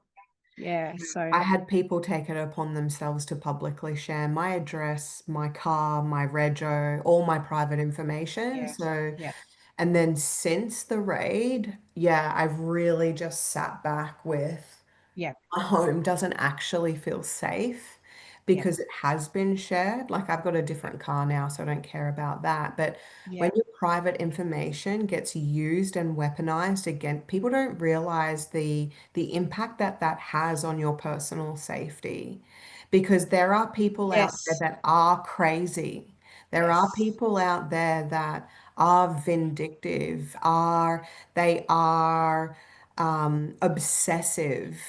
yeah. So I had people take it upon themselves to publicly share my address, my car, my rego, all my private information. yeah, So, yeah, and then since the raid, yeah, I've really just sat back with yeah, my home doesn't actually feel safe yeah, because it has been shared. Like, I've got a different car now, so I don't care about that. But when yeah. your private information gets used and weaponized again, people don't realize the impact that that has on your personal safety. Because there are people out there Yes, that are crazy. There are yes, people out there that are vindictive, they are obsessive.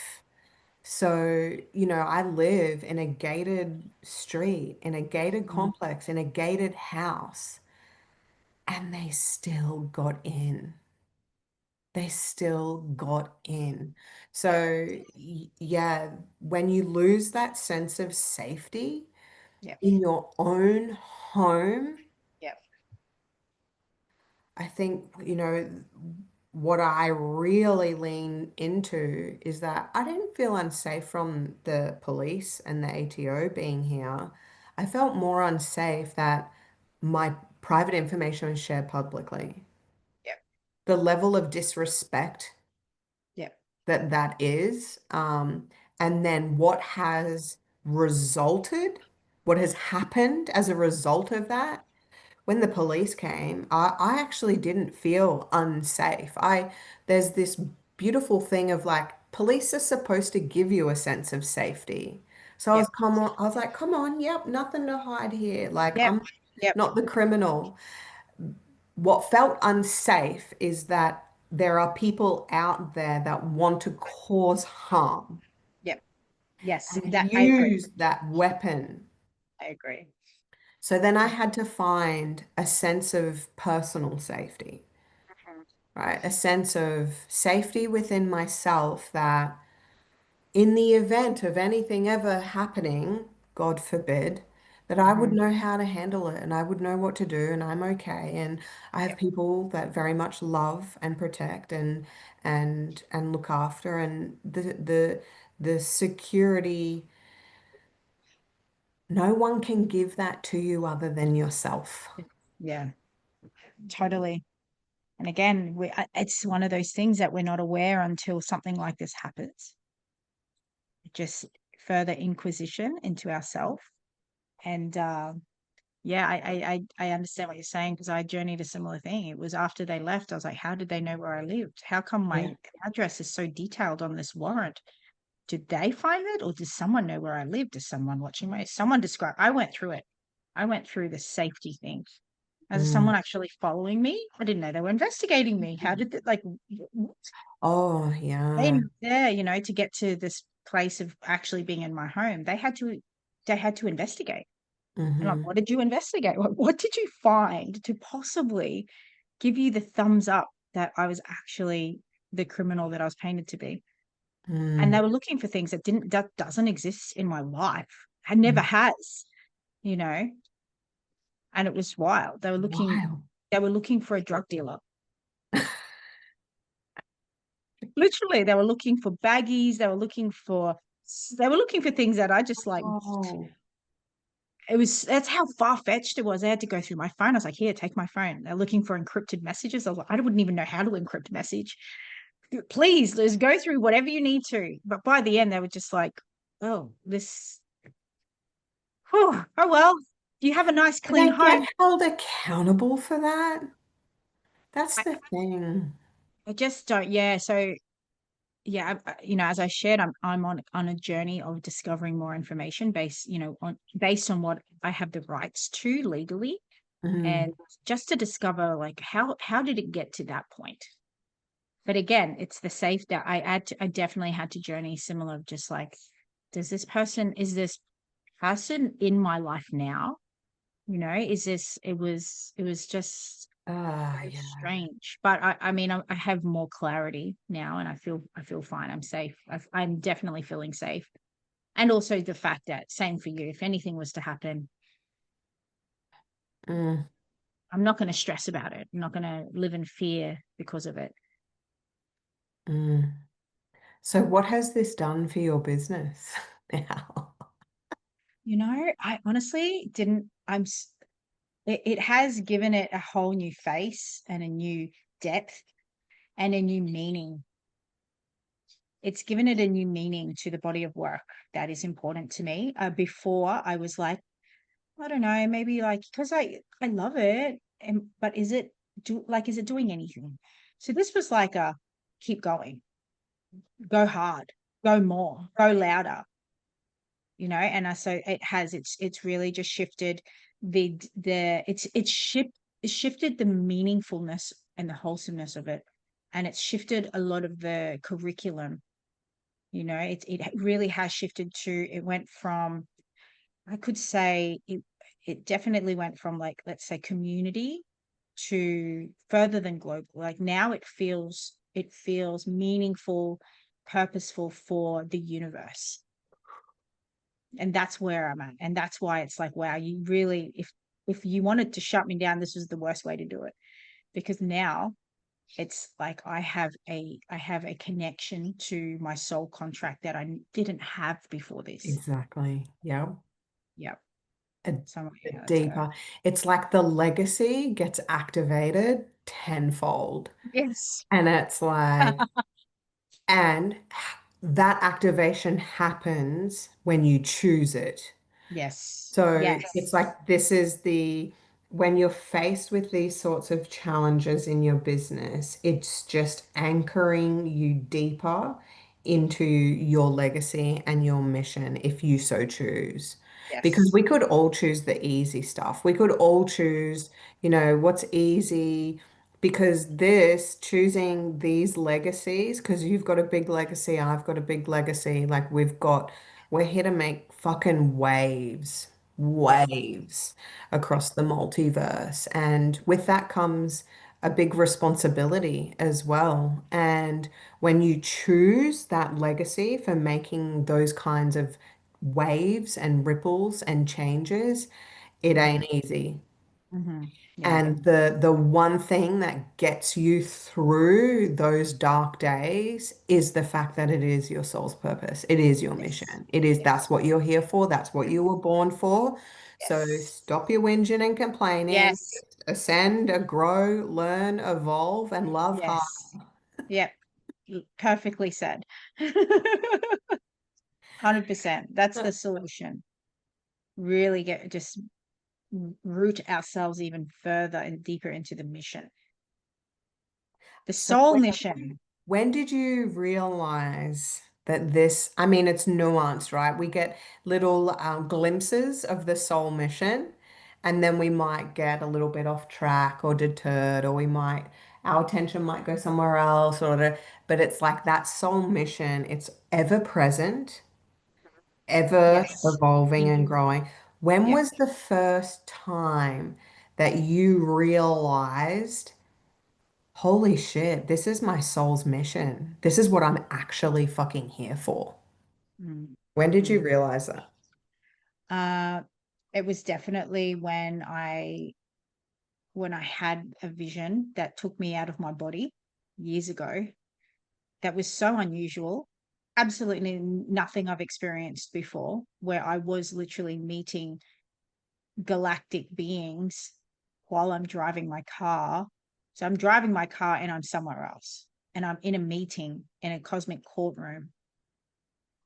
So, I live in a gated street, in a gated mm, complex, in a gated house, and they still got in. They still got in. yeah, So, yeah, when you lose that sense of safety yeah, in your own home, yeah, I think, what I really lean into is that I didn't feel unsafe from the police and the ATO being here. I felt more unsafe that my private information was shared publicly. yeah, The level of disrespect yeah, that that is, and then what has resulted, what has happened as a result of that. When the police came, I actually didn't feel unsafe. There's this beautiful thing of like, police are supposed to give you a sense of safety. So yeah, I was like, come on, yep, nothing to hide here. Like, yeah, I'm yeah, not the criminal. What felt unsafe is that there are people out there that want to cause harm yeah. Yes, and that I agree. use that weapon. I agree. So then I had to find a sense of personal safety. Mhm. Right? A sense of safety within myself that in the event of anything ever happening, God forbid, that I would Mhm. know how to handle it and I would know what to do and I'm okay. And I have Yep. people that very much love and protect and look after and the security, no one can give that to you other than yourself. Yeah, totally. And again, it's one of those things that we're not aware until something like this happens. Just further inquisition into ourselves. And yeah, I understand what you're saying because I journeyed a similar thing. It was after they left, I was like, how did they know where I lived? How come Yeah. my address is so detailed on this warrant? Did they find it or does someone know where I live? Is someone watching my someone describe I went through it. I went through the safety thing. As Mm. someone actually following me, I didn't know they were investigating me. How did it like Oh, they yeah. there, to get to this place of actually being in my home, they had to investigate. And like, Hmm. what did you investigate? What did you find to possibly give you the thumbs up that I was actually the criminal that I was painted to be? And Mm. they were looking for things that doesn't exist in my life. And never Mm. has, you know, and it was wild. Wow. They were looking for a drug dealer. Literally, they were looking for baggies, they were looking for things that I just like Oh. that's how far-fetched it was. I had to go through my phone. I was like, here, take my phone. They're looking for encrypted messages. I was like, I wouldn't even know how to encrypt a message. Please, let's go through whatever you need to. But by the end, they were just like, oh, this, oh well, you have a nice Do clean they get home. held accountable for that? That's I, the thing. I just don't, yeah. So yeah, as I shared, I'm on a journey of discovering more information based on what I have the rights to legally, Mm. and just to discover like how did it get to that point. But again, it's the safe that I definitely had to journey similar, just like, is this person in my life now? Is this, it was just Ah, very yeah. strange. But I mean, I have more clarity now and I feel fine. I'm safe. I'm definitely feeling safe. And also the fact that, same for you, if anything was to happen, Mm. I'm not going to stress about it. I'm not going to live in fear because of it. Mm. So what has this done for your business now? I honestly didn't, it has given it a whole new face and a new depth and a new meaning. It's given it a new meaning to the body of work that is important to me. Before I was like, I don't know, maybe like because I love it, but is it doing anything? So this was like a keep going, go hard, go more, go louder, and so it's really just shifted it's shifted the meaningfulness and the wholesomeness of it, and it's shifted a lot of the curriculum. It really has shifted to it went from, I could say, it definitely went from, like, let's say, community to further than global. Like now it feels meaningful, purposeful for the universe. And that's where I'm at. And that's why it's like, wow, you really, if you wanted to shut me down, this was the worst way to do it. Because now it's like I have a connection to my soul contract that I didn't have before this. Exactly. Yeah. Yep. A, So a yeah, deeper. It's like the legacy gets activated tenfold. yes. And it's like, and that activation happens when you choose it. Yes. So it's Yes. like this is when you're faced with these sorts of challenges in your business, it's just anchoring you deeper into your legacy and your mission if you so choose. Because Yes. we could all choose the easy stuff. We could all choose, what's easy. Because choosing these legacies, because you've got a big legacy, I've got a big legacy, like we're here to make fucking waves, waves across the multiverse. And with that comes a big responsibility as well. And when you choose that legacy for making those kinds of waves and ripples and changes, it Mm-hmm. ain't easy. Mm-hmm. Yeah. And the one thing that gets you through those dark days is the fact that it is your soul's purpose. It is your Yes. mission. It is that's Yes. what you're here for. That's what you were born for. So Yes. stop your whinging and complaining. Yes. Ascend, grow, learn, evolve, and love hard. Yes. Yep. Perfectly said. 100%. That's the solution. Really get just root ourselves even further and deeper into the mission, the So soul mission. when did you realize that this, I mean, it's nuanced, right? We get little glimpses of the soul mission, and then we might get a little bit off track or deterred, or our attention might go somewhere else, but it's like that soul mission, it's ever present, ever Yes. evolving and You, growing. When yep. was the first time that you realized? Holy shit, this is my soul's mission. This is what I'm actually fucking here for. Mm, When did you mm. realize that? Uh, it was definitely when I had a vision that took me out of my body years ago. That was so unusual. Absolutely nothing I've experienced before, where I was literally meeting galactic beings while I'm driving my car. So I'm driving my car and I'm somewhere else. And I'm in a meeting in a cosmic courtroom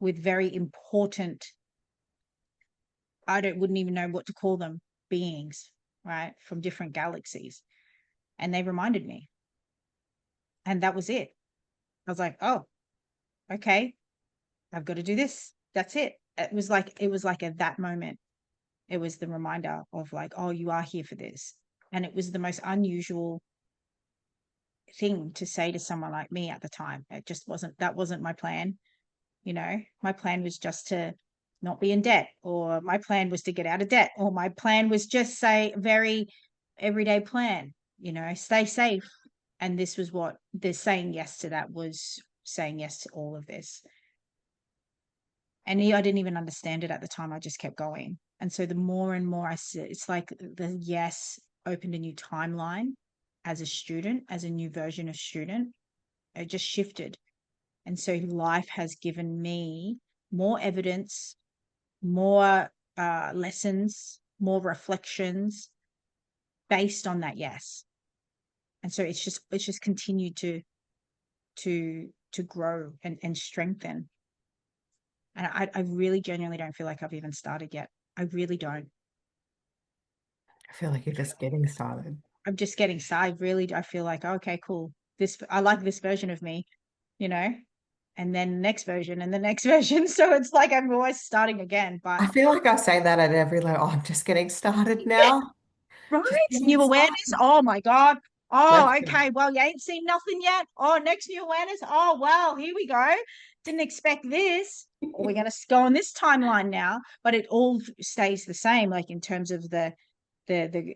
with very important, wouldn't even know what to call them, beings, right? From different galaxies. And they reminded me. And that was it. I was like, oh, okay, I've got to do this. That's it. It was like at that moment, it was the reminder of like, oh, you are here for this. And it was the most unusual thing to say to someone like me at the time. That wasn't my plan. My plan was just to not be in debt, or my plan was to get out of debt, or my plan was just say very everyday plan, stay safe. And this was what they're saying yes to, that was saying yes to all of this. And I didn't even understand it at the time. I just kept going. And so the more and more I see, it's like the yes opened a new timeline as a student, as a new version of student. It just shifted. And so life has given me more evidence, more lessons, more reflections based on that yes. And so it's just continued to grow and strengthen. And I really genuinely don't feel like I've even started yet. I really don't. I feel like you're just getting started. I'm just getting started. Really, I feel like, okay, cool. I like this version of me, you know, and then next version and the next version. So it's like I'm always starting again. But I feel like I say that at every level. Oh, I'm just getting started now. right, Just getting new awareness. started. Oh my God. Let's Oh, go. okay. Well, you ain't seen nothing yet. Oh, next new awareness. Oh, well, here we go. Didn't expect this. Or we're gonna go on this timeline now, but it all stays the same, like in terms of the the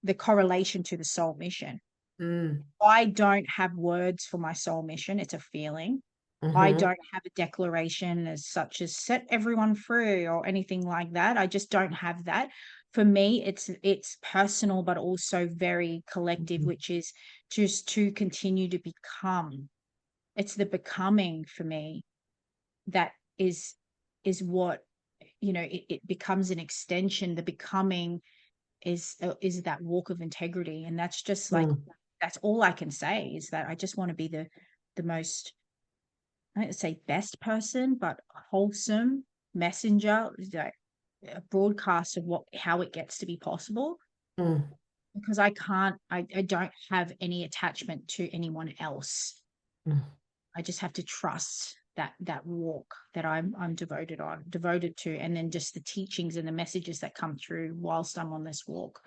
the correlation to the soul mission. Mm, I don't have words for my soul mission. It's a feeling. I hmm don't have a declaration as such as set everyone free or anything like that. I just don't have that. For me, it's personal, but also very collective, which is just to continue to become. It's the becoming for me that is what, it becomes an extension. The becoming is that walk of integrity. And that's just like, mm, that's all I can say, is that I just want to be the most, I don't say best person, but wholesome messenger, like a broadcast of how it gets to be possible. mm, Because I don't have any attachment to anyone else. mm. I just have to trust that walk that I'm devoted to, and then just the teachings and the messages that come through whilst I'm on this walk.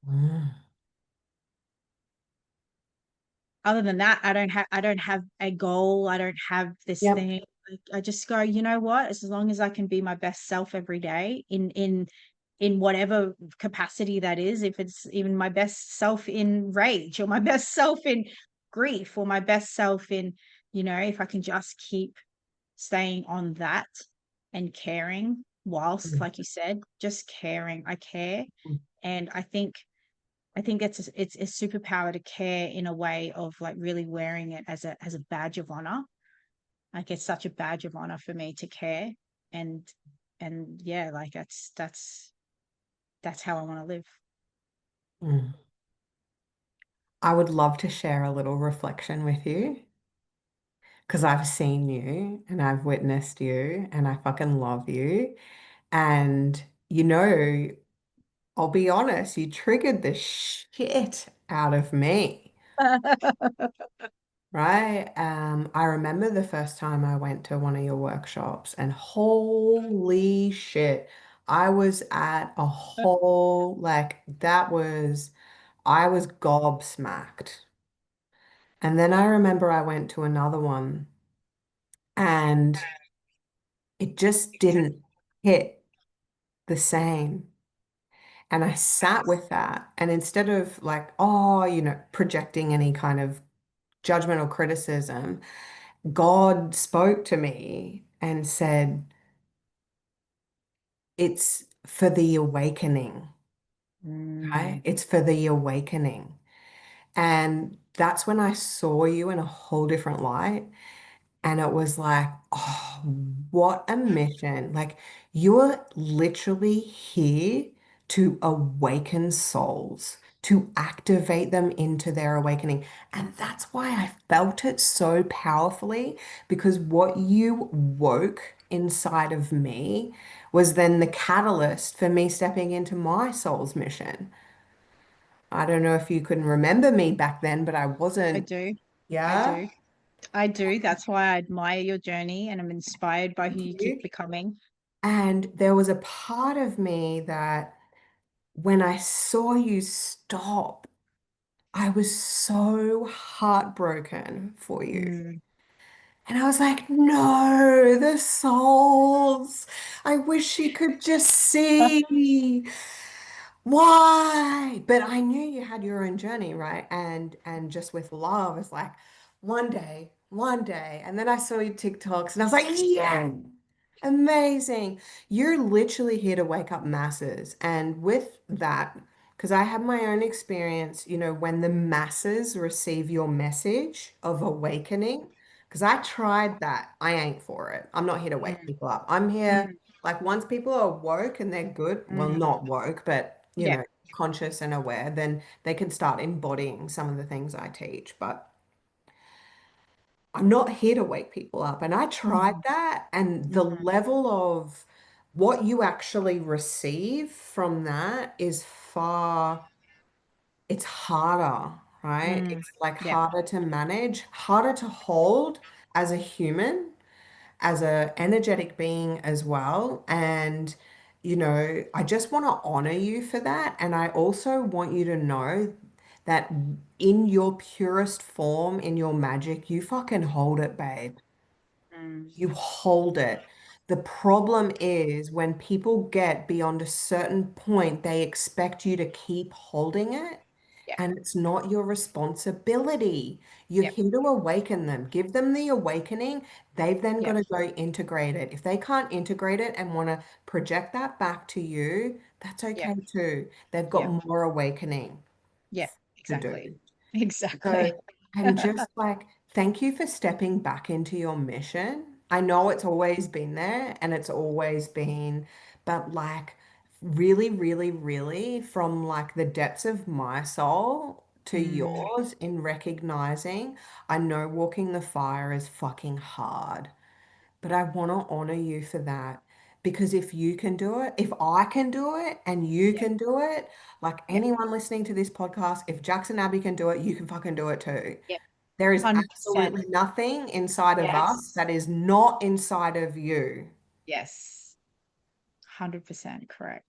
Mm. Other than that, I don't have a goal. I don't have this Yep. thing. Like, I just go, you know what? As long as I can be my best self every day in whatever capacity that is, if it's even my best self in rage, or my best self in grief, or my best self in, if I can just keep staying on that, and caring whilst, Mm, like you said, just caring. I care. mm, And I think it's a superpower to care in a way of like really wearing it as a badge of honor. Like it's such a badge of honor for me to care. And yeah, like that's how I want to live. mm. I would love to share a little reflection with you because I've seen you and I've witnessed you and I fucking love you. And you know, I'll be honest, you triggered the shit out of me, right? I remember the first time I went to one of your workshops, and holy shit, I was at a whole, like, I was gobsmacked. And then I remember I went to another one and it just didn't hit the same. And I sat with that. And instead of like, oh, projecting any kind of judgment or criticism, God spoke to me and said, it's for the awakening, right? Mm, It's for the awakening. And that's when I saw you in a whole different light. And it was like, oh, what a mission. Like, you're literally here to awaken souls, to activate them into their awakening. And that's why I felt it so powerfully, because what you woke inside of me was then the catalyst for me stepping into my soul's mission. I don't know if you can remember me back then, but I I wasn't, do. I yeah. do. I do. That's why I admire your journey and I'm inspired by who Thank you keep you. becoming. And there was a part of me that when I saw you stop, I was so heartbroken for you. Mm, And I was like, no, the souls. I wish you could just see. Why? But I knew you had your own journey, right? And just with love, it's like one day, one day. And then I saw your TikToks and I was like, yeah, amazing. You're literally here to wake up masses. And with that, because I have my own experience, when the masses receive your message of awakening, because I tried that. I ain't for it. I'm not here to wake mm, people up. I'm here, mm, like, once people are woke and they're good, well, mm. not woke, but, Yeah. conscious and aware, then they can start embodying some of the things I teach. But I'm not here to wake people up. And I tried Mhm, that, and the mhm. level of what you actually receive from that is it's harder, right? Mm. It's like Yep. harder to manage, harder to hold as a human, as a energetic being as well. And, I just want to honor you for that. And I also want you to know that in your purest form, in your magic, you fucking hold it, babe. Mm. You hold it. The problem is when people get beyond a certain point, they expect you to keep holding it. Yep. And it's not your responsibility. You're Yep. here to awaken them. Give them the awakening. They've then got Yep. to go integrate it. If they can't integrate it and want to project that back to you, that's Yep. okay too. They've Yep. got more awakening Yep. to do. Exactly. Exactly. So, and just like, thank you for stepping back into your mission. I know it's always been there and it's always been, but like, really, really, really, from like the depths of my soul to Mm. yours, in recognizing, I know walking the fire is fucking hard, but I want to honor you for that. Because if you can do it, if I can do it and you Yep. can do it, like Yep. anyone listening to this podcast, if Jackson Abbey can do it, you can fucking do it too. Yep. There is 100%. absolutely nothing inside of us Yes. that is not inside of you. Yes. 100% correct.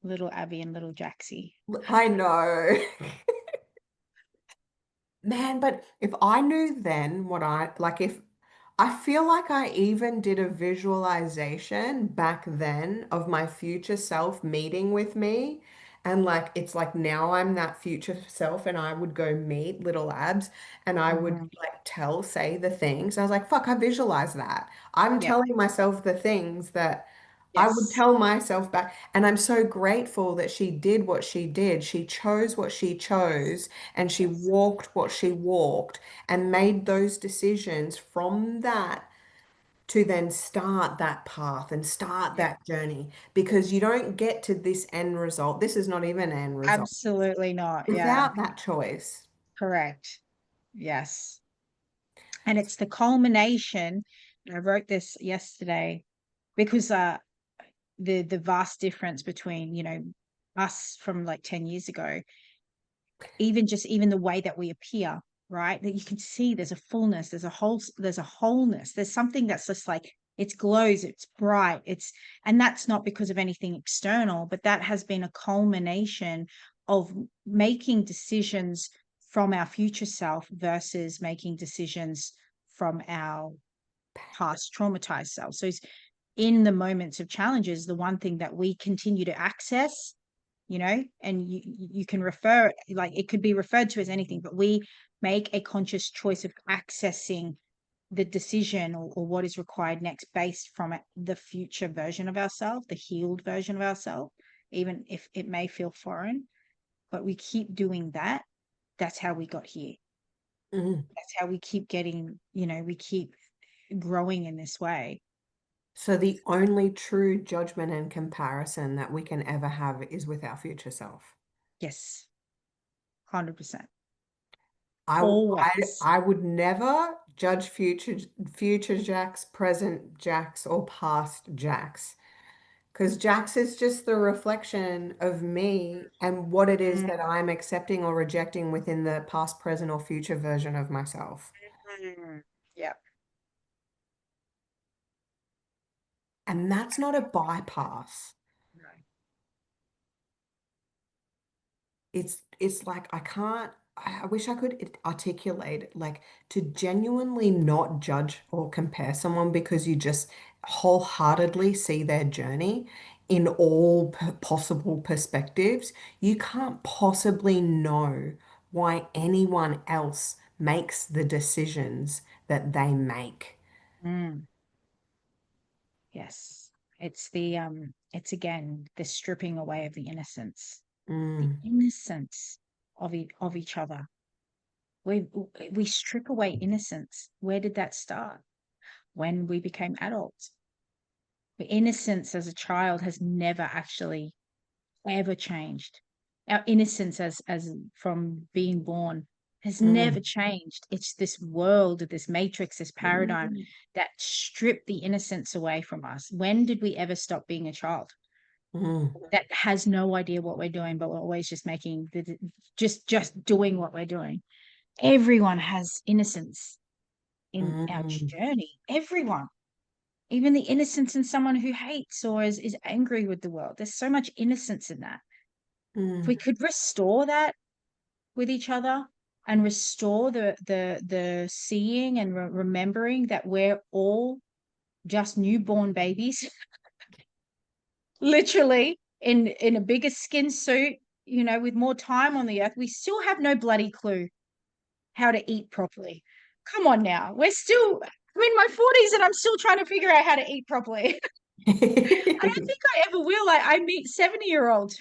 Little Abby and little Jaxie. I know. Man, but if I knew then what if I feel like I even did a visualization back then of my future self meeting with me And like, it's like now I'm that future self, and I would go meet little abs and I would Mhm. like say the things. I was like, fuck, I visualize that. I'm Yep. telling myself the things that I would Yes. tell myself back. And I'm so grateful that she did what she did. She chose what she chose, and she Yes. walked what she walked, and made those decisions from that to then start that path and start Yep. that journey, because you don't get to this end result. This is not even an end result Absolutely not. Yeah. without that choice. Correct. Yes. And it's the culmination. I wrote this yesterday because the vast difference between, us from like 10 years ago, even the way that we appear, right? That you can see there's a fullness, there's a wholeness, there's something that's just like it glows, it's bright, and that's not because of anything external, but that has been a culmination of making decisions from our future self versus making decisions from our past traumatized self. So it's in the moments of challenges, the one thing that we continue to access, and you can refer it, like it could be referred to as anything, but we make a conscious choice of accessing the decision or what is required next based from the future version of ourselves, the healed version of ourselves, even if it may feel foreign, but we keep doing that. That's how we got here. Mhm. That's how we keep getting, we keep growing in this way. So the only true judgment and comparison that we can ever have is with our future self. Yes, 100%. I Always. would never judge future Jax, present Jax, or past Jax. Because Jax is just the reflection of me and what it is that I'm accepting or rejecting within the past, present, or future version of myself. Mhm. Yeah. And that's not a bypass. No. It's like I can't, I wish I could articulate it, like to genuinely not judge or compare someone because you just wholeheartedly see their journey in all possible perspectives. You can't possibly know why anyone else makes the decisions that they make. Mm. Yes. It's again the stripping away of the Mm, innocence of each other. We we strip away innocence. Where did that start? When we became adults. The innocence as a child has never actually ever changed. Our innocence as from being born has never mm, changed. It's this world, this matrix, this paradigm mm, that stripped the innocence away from us. When did we ever stop being a child mm, that has no idea what we're doing, but we're always just making just doing what we're doing? Everyone has innocence in our mm, journey. Everyone. Even the innocence in someone who hates or is angry with the world. There's so much innocence in that. If we mm, could restore that with each other and restore the seeing and remembering that we're all just newborn babies, literally in a bigger skin suit, with more time on the earth, we still have no bloody clue how to eat properly. Come on now. I'm in my 40s and I'm still trying to figure out how to eat properly. I don't mm. think I ever will. I meet 70-year-olds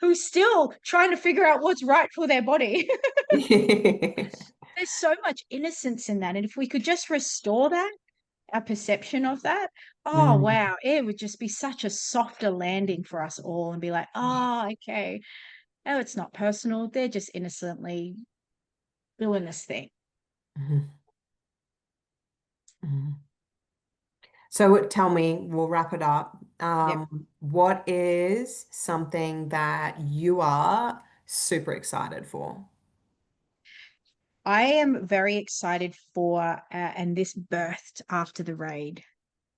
who's still trying to figure out what's right for their body. There's so much innocence in that. And if we could just restore that, our perception of that, oh Mm. wow, it would just be such a softer landing for us all and be like, oh, okay. Oh, it's not personal. They're just innocently doing this thing. Mhm. Mhm. So tell me, we'll wrap it up. Yep. What is something that you are super excited for? I am very excited for, and this birthed after the raid,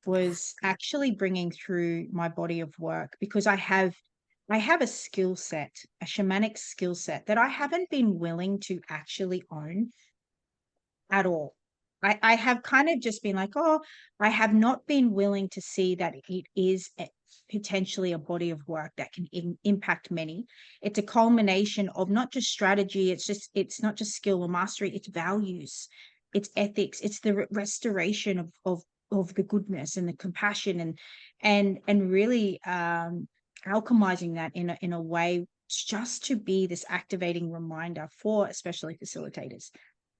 was actually bringing through my body of work because I have a skill set, a shamanic skill set that I haven't been willing to actually own at all. I have kind of just been like, oh, I have not been willing to see that it is potentially a body of work that can impact many. It's a culmination of not just strategy, it's not just skill or mastery, it's values, it's ethics, it's the restoration of the goodness and the compassion, and really alchemizing that in a way just to be this activating reminder for especially facilitators.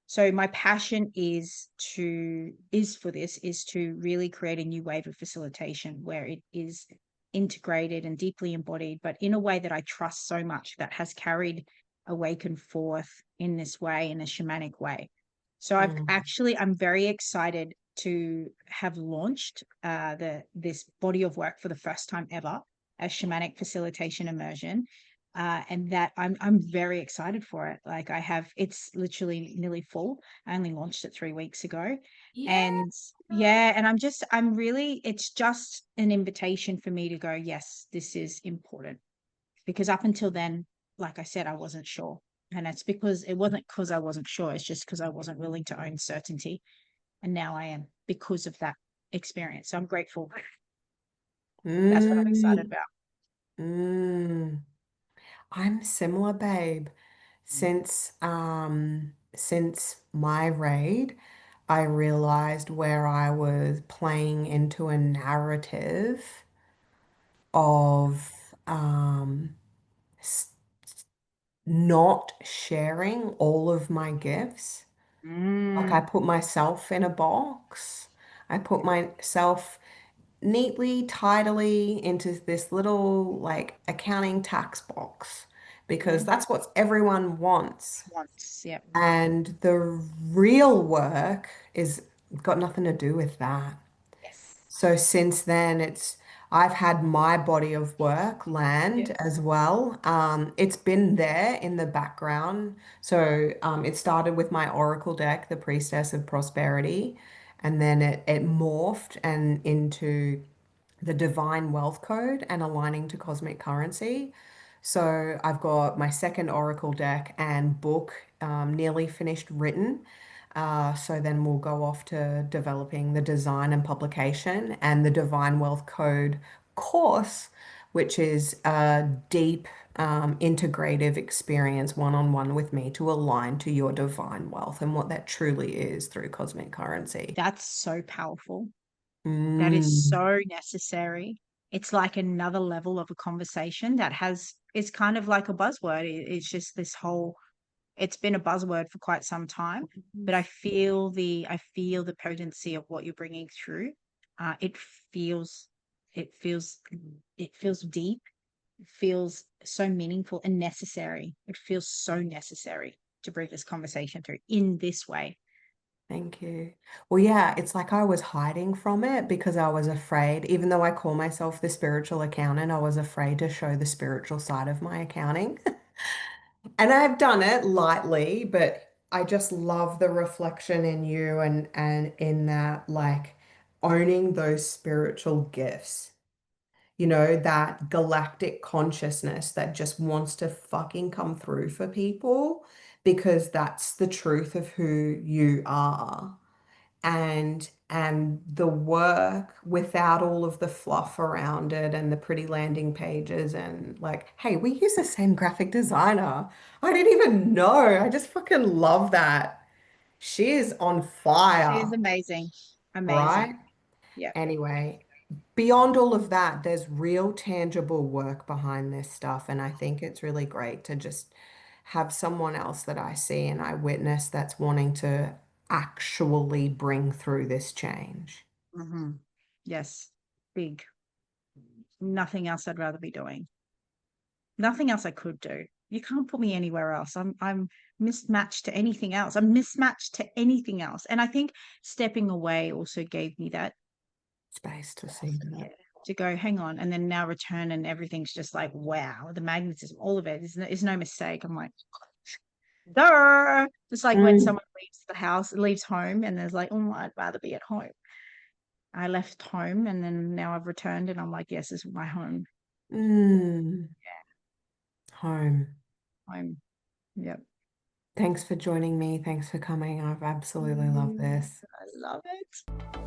So my passion is to really create a new wave of facilitation where it is integrated and deeply embodied, but in a way that I trust so much, that has carried Awaken forth in this way, in a shamanic way. So Mm. I'm very excited to have launched this body of work for the first time ever, a shamanic facilitation immersion, and that I'm very excited for it. Like it's literally nearly full. I only launched it 3 weeks ago, Yeah. and yeah, and I'm really, it's just an invitation for me to go, yes, this is important, because up until then, like I said, I wasn't sure, and it's because it wasn't because I wasn't sure. It's just because I wasn't willing to own certainty, and now I am because of that experience. So I'm grateful. That's what I'm excited Mm. about. Mm. I'm similar, babe. Since my raid, I realized where I was playing into a narrative of s- not sharing all of my gifts. Like I Mm, put myself in a box. I put myself neatly, tidily into this little like accounting tax box because mm, that's what everyone wants. once, yeah. And the real work is got nothing to do with that. Yes. So since then, I've had my body of work Yeah. land as well. It's been there in the background. So it started with my Oracle deck, the Priestess of Prosperity, and then it morphed and into the Divine Wealth Code and aligning to cosmic currency. So I've got my second Oracle deck and book nearly finished written. So then we'll go off to developing the design and publication and the Divine Wealth Code course, which is a deep integrative experience one-on-one with me to align to your divine wealth and what that truly is through cosmic currency. That's so powerful. That is Mm, so necessary. It's like another level of a conversation that it's kind of like a buzzword. It's just this whole, it's been a buzzword for quite some time, but I feel the potency of what you're bringing through. It feels, it feels, it feels deep. It feels so meaningful and necessary. It feels so necessary to bring this conversation through in this way. thank you. Well, yeah, it's like I was hiding from it because I was afraid, even though I call myself the spiritual accountant, I was afraid to show the spiritual side of my accounting. And I've done it lightly, but I just love the reflection in you and in that like owning those spiritual gifts. You know, that galactic consciousness that just wants to fucking come through for people because that's the truth of who you are. And the work without all of the fluff around it and the pretty landing pages and like, hey, we use the same graphic designer. I didn't even know. I just fucking love that. She is on She is fire, amazing. Amazing. right? Yeah. Anyway, beyond all of that, there's real tangible work behind this stuff. And I think it's really great to just have someone else that I see and I witness that's wanting to actually bring through this change. Hmm. Yes. Big. Nothing else I'd rather be doing. Nothing else I could do. You can't put me anywhere else. I'm mismatched to anything else. I'm mismatched to anything else. And I think stepping away also gave me that, Space to see yeah, that. to go, hang on, and then now return and everything's just like, wow, the magnetism, all of it is no mistake. I'm like, duh. It's like when Mm, someone leaves the house, leaves home, and there's like, oh, I'd rather be at home. I left home and then now I've returned and I'm like, yes, this is my home. mm, home. Home. Yep. Thanks for joining me. Thanks for coming. I've absolutely loved Mm, this. I love it.